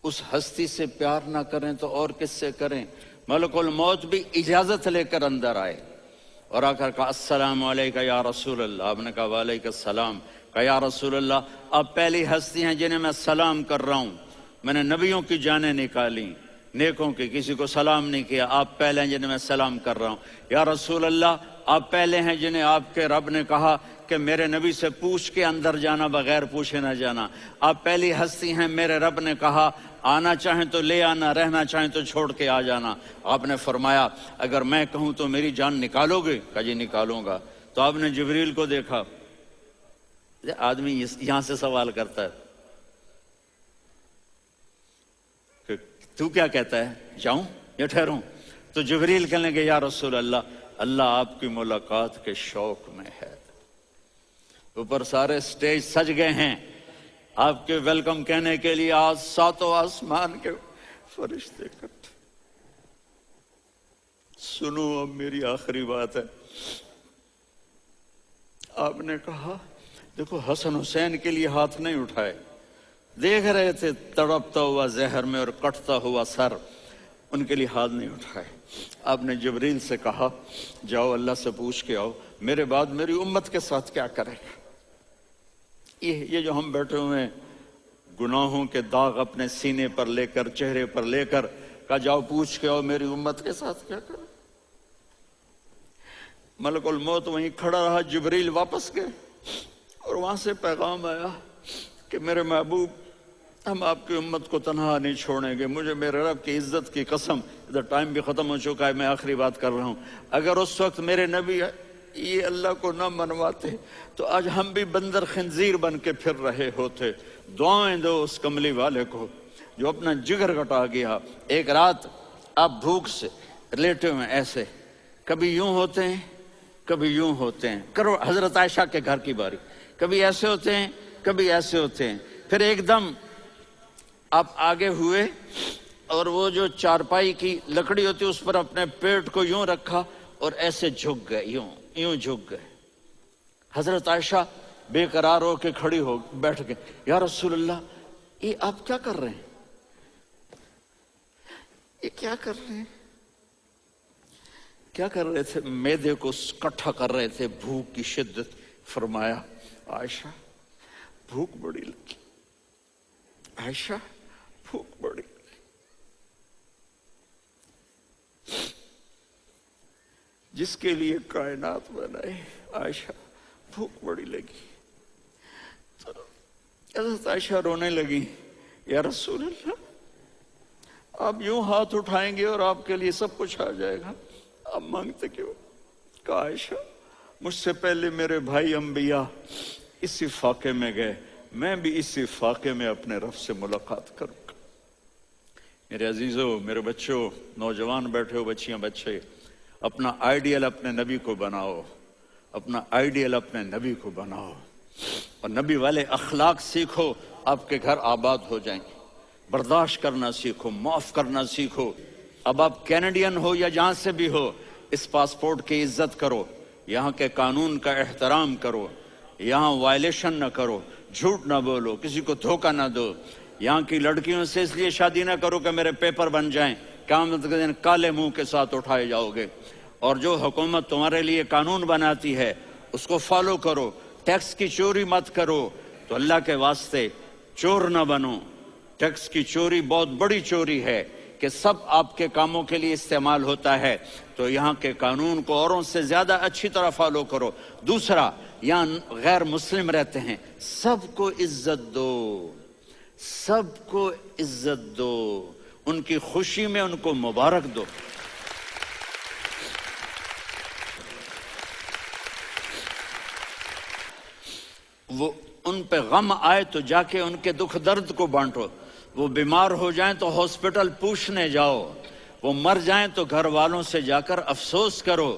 اس ہستی سے پیار نہ کریں تو اور کس سے کریں؟ ملک الموت بھی اجازت لے کر اندر آئے اور آ کر کہا السلام علیکہ یا رسول اللہ۔ آپ نے کہا وعلیکم السلام۔ کہا یا رسول اللہ آپ پہلی ہستی ہیں جنہیں میں سلام کر رہا ہوں، میں نے نبیوں کی جانیں نکالی، نیکوں کی، کسی کو سلام نہیں کیا، آپ پہلے ہیں جنہیں میں سلام کر رہا ہوں۔ یا رسول اللہ آپ پہلے ہیں جنہیں آپ کے رب نے کہا کہ میرے نبی سے پوچھ کے اندر جانا، بغیر پوچھے نہ جانا۔ آپ پہلی ہستی ہیں، میرے رب نے کہا آنا چاہیں تو لے آنا، رہنا چاہیں تو چھوڑ کے آ جانا۔ آپ نے فرمایا اگر میں کہوں تو میری جان نکالو گے؟ کہا جی نکالوں گا۔ تو آپ نے جبریل کو دیکھا، آدمی یہاں سے سوال کرتا ہے کہ تو کیا کہتا ہے، جاؤں یا ٹھہروں؟ تو جبریل کہنے لگے یا رسول اللہ، اللہ آپ کی ملاقات کے شوق میں ہے۔ اوپر سارے سٹیج سج گئے ہیں آپ کے ویلکم کہنے کے لیے، آج 7 آسمان کے فرشتے اکٹھے۔ سنو اب میری آخری بات ہے۔ آپ نے کہا دیکھو حسن حسین کے لیے ہاتھ نہیں اٹھائے، دیکھ رہے تھے تڑپتا ہوا زہر میں اور کٹتا ہوا سر، ان کے لیے ہاتھ نہیں اٹھائے۔ آپ نے جبریل سے کہا جاؤ اللہ سے پوچھ کے آؤ میرے بعد میری امت کے ساتھ کیا کرے گا۔ یہ جو ہم بیٹھے ہوئے ہیں گناہوں کے داغ اپنے سینے پر لے کر، چہرے پر لے کر، کہا جاؤ پوچھ کے آؤ میری امت کے ساتھ کیا کرے۔ ملک الموت وہیں کھڑا رہا، جبریل واپس گئے اور وہاں سے پیغام آیا کہ میرے محبوب ہم آپ کی امت کو تنہا نہیں چھوڑیں گے، مجھے میرے رب کی عزت کی قسم، ادھر ٹائم بھی ختم ہو چکا ہے، میں آخری بات کر رہا ہوں، اگر اس وقت میرے نبی یہ اللہ کو نہ منواتے تو آج ہم بھی بندر خنزیر بن کے پھر رہے ہوتے۔ دعائیں دو اس کملی والے کو جو اپنا جگر کٹا گیا۔ ایک رات آپ بھوک سے لیٹے ہوئے ایسے، کبھی یوں ہوتے ہیں کبھی یوں ہوتے ہیں، کرو حضرت عائشہ کے گھر کی باری، کبھی ایسے ہوتے ہیں کبھی ایسے ہوتے ہیں۔ پھر ایک دم آپ آگے ہوئے اور وہ جو چارپائی کی لکڑی ہوتی اس پر اپنے پیٹ کو یوں رکھا اور ایسے جھک گئے، یوں جھک گئے۔ حضرت عائشہ بے قرار ہو کے کھڑی ہو بیٹھ گئے، یا رسول اللہ یہ آپ کیا کر رہے ہیں، یہ کیا کر رہے ہیں؟ کیا کر رہے تھے؟ معدے کو کٹھا کر رہے تھے، بھوک کی شدت۔ فرمایا عائشہ بھوک بڑی لگی، عائشہ بھوک بڑی لگی۔ جس کے لیے کائنات بنائے، عائشہ بھوک بڑی لگی۔ تو حضرت عائشہ رونے لگی، یا رسول اللہ آپ یوں ہاتھ اٹھائیں گے اور آپ کے لیے سب کچھ آ جائے گا، آپ مانگتے کیوں؟ کہا عائشہ مجھ سے پہلے میرے بھائی انبیاء اسی فاقے میں گئے، میں بھی اسی فاقے میں اپنے رب سے ملاقات کروں گا۔ میرے عزیزوں، میرے بچوں، نوجوان بیٹھے ہو، بچیاں بچے، اپنا آئیڈیل اپنے نبی کو بناؤ، اپنا آئیڈیل اپنے نبی کو بناؤ، اور نبی والے اخلاق سیکھو، آپ کے گھر آباد ہو جائیں گے۔ برداشت کرنا سیکھو، معاف کرنا سیکھو۔ اب آپ کینیڈین ہو یا جہاں سے بھی ہو، اس پاسپورٹ کی عزت کرو، یہاں کے قانون کا احترام کرو، یہاں وائلیشن نہ کرو، جھوٹ نہ بولو، کسی کو دھوکہ نہ دو۔ یہاں کی لڑکیوں سے اس لیے شادی نہ کرو کہ میرے پیپر بن جائیں، قیامت کے دن کالے منہ کے ساتھ اٹھائے جاؤ گے۔ اور جو حکومت تمہارے لیے قانون بناتی ہے اس کو فالو کرو، ٹیکس کی چوری مت کرو، تو اللہ کے واسطے چور نہ بنو۔ ٹیکس کی چوری بہت بڑی چوری ہے کہ سب آپ کے کاموں کے لیے استعمال ہوتا ہے، تو یہاں کے قانون کو اوروں سے زیادہ اچھی طرح فالو کرو۔ دوسرا، یہاں غیر مسلم رہتے ہیں، سب کو عزت دو، سب کو عزت دو، ان کی خوشی میں ان کو مبارک دو۔ وہ ان پہ غم آئے تو جا کے ان کے دکھ درد کو بانٹو، وہ بیمار ہو جائیں تو ہاسپٹل پوچھنے جاؤ، وہ مر جائیں تو گھر والوں سے جا کر افسوس کرو،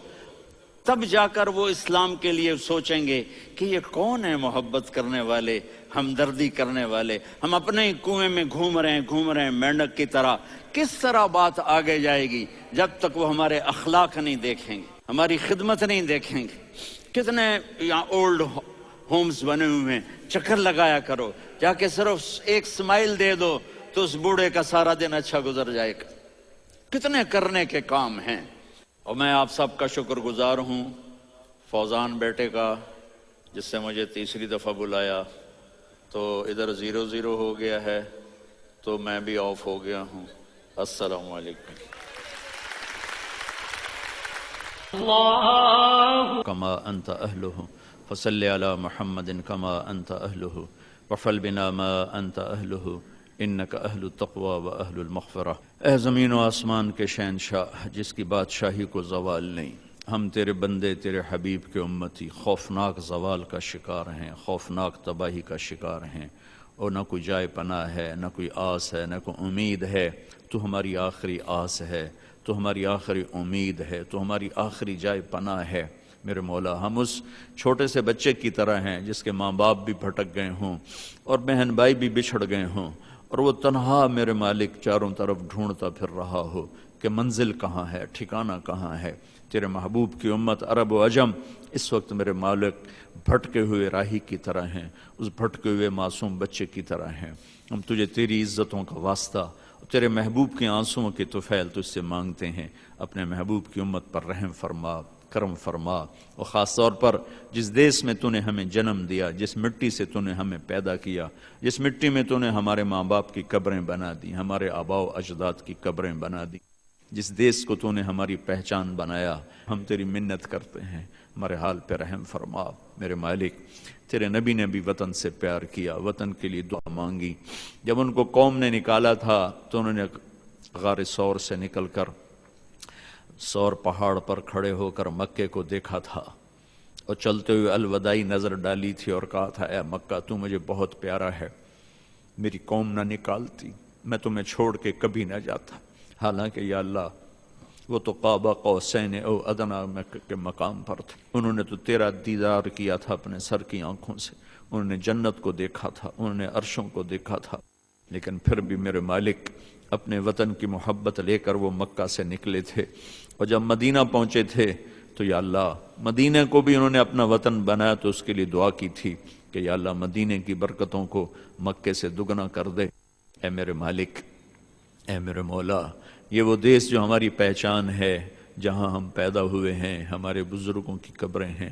تب جا کر وہ اسلام کے لیے سوچیں گے کہ یہ کون ہے محبت کرنے والے، ہمدردی کرنے والے۔ ہم اپنے ہی کنویں میں گھوم رہے ہیں مینڈک کی طرح۔ کس طرح بات آگے جائے گی جب تک وہ ہمارے اخلاق نہیں دیکھیں گے، ہماری خدمت نہیں دیکھیں گے۔ کتنے یہاں اولڈ ہومز بنے ہوئے ہیں، چکر لگایا کرو، جا کے صرف ایک سمائل دے دو تو اس بوڑھے کا سارا دن اچھا گزر جائے گا۔ کتنے کرنے کے کام ہیں۔ اور میں آپ سب کا شکر گزار ہوں، فوزان بیٹے کا، جس سے مجھے تیسری دفعہ بلایا، تو ادھر 0-0 ہو گیا ہے تو میں بھی آف ہو گیا ہوں۔ السلام علیکم۔ کما انت اہلہ فصل علی محمد کما انت اہلہ وفعل بنا ما انت اہلہ انک اہل التقوی و اہل المغفرہ۔ اے زمین و آسمان کے شہنشاہ، جس کی بادشاہی کو زوال نہیں، ہم تیرے بندے، تیرے حبیب کے امتی خوفناک زوال کا شکار ہیں، خوفناک تباہی کا شکار ہیں، اور نہ کوئی جائے پناہ ہے، نہ کوئی آس ہے، نہ کوئی امید ہے۔ تو ہماری آخری آس ہے، تو ہماری آخری امید ہے، تو ہماری آخری جائے پناہ ہے۔ میرے مولا، ہم اس چھوٹے سے بچے کی طرح ہیں جس کے ماں باپ بھی بھٹک گئے ہوں اور بہن بھائی بھی بچھڑ گئے ہوں، اور وہ تنہا میرے مالک چاروں طرف ڈھونڈتا پھر رہا ہو کہ منزل کہاں ہے، ٹھکانہ کہاں ہے۔ تیرے محبوب کی امت عرب و عجم اس وقت میرے مالک بھٹکے ہوئے راہی کی طرح ہیں، اس بھٹکے ہوئے معصوم بچے کی طرح ہیں۔ ہم تجھے تیری عزتوں کا واسطہ، تیرے محبوب کے آنسوؤں کی طفیل تجھ سے مانگتے ہیں۔ اپنے محبوب کی امت پر رحم فرما، کرم فرما، اور خاص طور پر جس دیس میں تو نے ہمیں جنم دیا، جس مٹی سے تو نے ہمیں پیدا کیا، جس مٹی میں تو نے ہمارے ماں باپ کی قبریں بنا دی، ہمارے آباء و اجداد کی قبریں بنا دی، جس دیس کو تو نے ہماری پہچان بنایا، ہم تیری منت کرتے ہیں، ہمارے حال پہ رحم فرما۔ میرے مالک، تیرے نبی نے بھی وطن سے پیار کیا، وطن کے لیے دعا مانگی۔ جب ان کو قوم نے نکالا تھا تو انہوں نے غار ثور سے نکل کر ثور پہاڑ پر کھڑے ہو کر مکے کو دیکھا تھا، اور چلتے ہوئے الوداعی نظر ڈالی تھی اور کہا تھا، اے مکہ، تو مجھے بہت پیارا ہے، میری قوم نہ نکالتی، میں تمہیں چھوڑ کے کبھی نہ جاتا۔ حالانکہ یا اللہ، وہ تو قاب قوسین او ادنیٰ کے مقام پر تھے، انہوں نے تو تیرا دیدار کیا تھا اپنے سر کی آنکھوں سے، انہوں نے جنت کو دیکھا تھا، انہوں نے عرشوں کو دیکھا تھا، لیکن پھر بھی میرے مالک اپنے وطن کی محبت لے کر وہ مکہ سے نکلے تھے، اور جب مدینہ پہنچے تھے تو یا اللہ، مدینہ کو بھی انہوں نے اپنا وطن بنایا تو اس کے لیے دعا کی تھی کہ یا اللہ مدینہ کی برکتوں کو مکے سے دگنا کر دے۔ اے میرے مالک، اے میرے مولا، یہ وہ دیس جو ہماری پہچان ہے، جہاں ہم پیدا ہوئے ہیں، ہمارے بزرگوں کی قبریں ہیں۔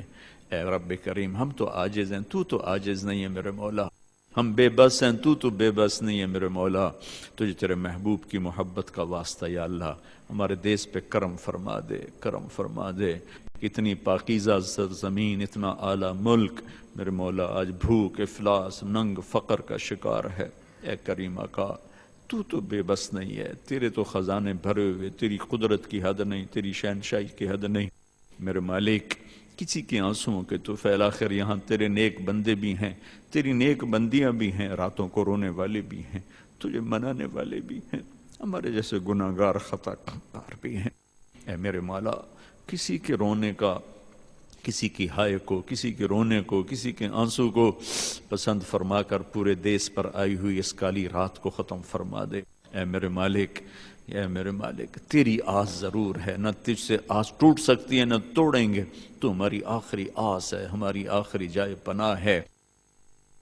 اے رب کریم، ہم تو عاجز ہیں، تو عاجز نہیں ہے میرے مولا، ہم بے بس ہیں، تو بے بس نہیں ہے میرے مولا۔ تجھے تیرے محبوب کی محبت کا واسطہ یا اللہ ہمارے دیس پہ کرم فرما دے، کرم فرما دے۔ اتنی پاکیزہ سرزمین، اتنا اعلیٰ ملک، میرے مولا آج بھوک، افلاس، ننگ، فقر کا شکار ہے۔ اے کریم آقا، تو بے بس نہیں ہے، تیرے تو خزانے بھرے ہوئے، تیری قدرت کی حد نہیں، تیری شہنشاہی کی حد نہیں۔ میرے مالک، کسی کے آنسوؤں کے تو فیل آخر یہاں تیرے نیک بندے بھی ہیں، تیری نیک بندیاں بھی ہیں، راتوں کو رونے والے بھی ہیں، تجھے منانے والے بھی ہیں۔ ہمارے جیسے گناہگار خطا کار بھی ہیں۔ اے میرے مولا، کسی کے رونے کا، کسی کی ہائے کو، کسی کے رونے کو، کسی کے آنسو کو پسند فرما کر پورے دیس پر آئی ہوئی اس کالی رات کو ختم فرما دے۔ اے میرے مالک، اے میرے مالک، تیری آس ضرور ہے، نہ تجھ سے آس ٹوٹ سکتی ہے نہ توڑیں گے، تو ہماری آخری آس ہے، ہماری آخری جائے پناہ ہے۔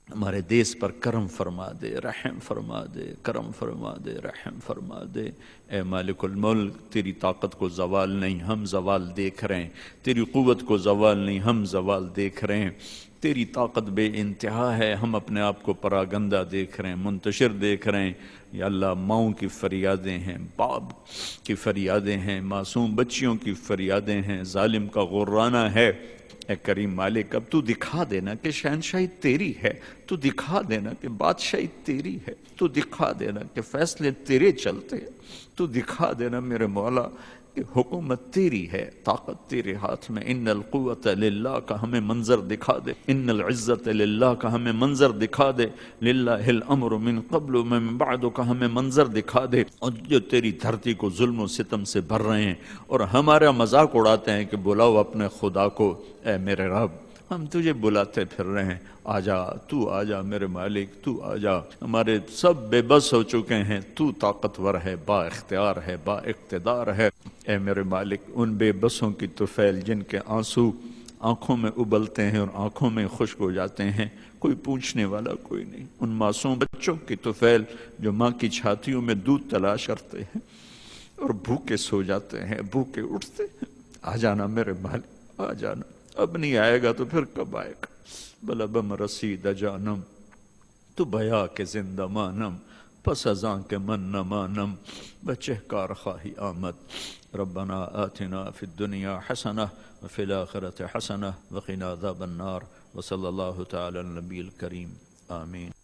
ہمارے دیس پر کرم فرما دے، رحم فرما دے، کرم فرما دے، رحم فرما دے۔ اے مالک الملک، تیری طاقت کو زوال نہیں، ہم زوال دیکھ رہے ہیں، تیری قوت کو زوال نہیں، ہم زوال دیکھ رہے ہیں۔ تیری طاقت بے انتہا ہے، ہم اپنے آپ کو پراگندہ دیکھ رہے ہیں، منتشر دیکھ رہے ہیں۔ یا اللہ، ماؤں کی فریادیں ہیں، باپ کی فریادیں ہیں، معصوم بچیوں کی فریادیں ہیں، ظالم کا غرانہ ہے۔ اے کریم مالک، اب تو دکھا دینا کہ شہنشاہی تیری ہے، تو دکھا دینا کہ بادشاہی تیری ہے، تو دکھا دینا کہ فیصلے تیرے چلتے ہیں، تو دکھا دینا میرے مولا کہ حکومت تیری ہے، طاقت تیرے ہاتھ میں۔ ان القوت للہ کا ہمیں منظر دکھا دے، ان العزت للہ کا ہمیں منظر دکھا دے، للہ الامر من قبل و من بعد کا ہمیں منظر دکھا دے۔ اور جو تیری دھرتی کو ظلم و ستم سے بھر رہے ہیں اور ہمارا مذاق اڑاتے ہیں کہ بلاؤ اپنے خدا کو، اے میرے رب، ہم تجھے بلاتے پھر رہے ہیں، آجا، تو آجا میرے مالک، تو آجا۔ ہمارے سب بے بس ہو چکے ہیں، تو طاقتور ہے، با اختیار ہے، با اقتدار ہے۔ اے میرے مالک، ان بے بسوں کی طفیل جن کے آنسو آنکھوں میں ابلتے ہیں اور آنکھوں میں خشک ہو جاتے ہیں، کوئی پوچھنے والا کوئی نہیں، ان معصوم بچوں کی طفیل جو ماں کی چھاتیوں میں دودھ تلاش کرتے ہیں اور بھوکے سو جاتے ہیں، بھوکے اٹھتے ہیں، آ جانا میرے مالک، آ جانا۔ اب نہیں آئے گا تو پھر کب آئے گا؟ بلبم رسید جانم تو بیا کے زندہ مانم، پس ازاں کے من نہ مانم، بچہ کار خواہی آمد۔ ربنا آتنا فی الدنیا حسنہ وفی الآخرۃ حسنہ وقنا عذاب النار، وصلی اللہ تعالی علی النبی الکریم، آمین۔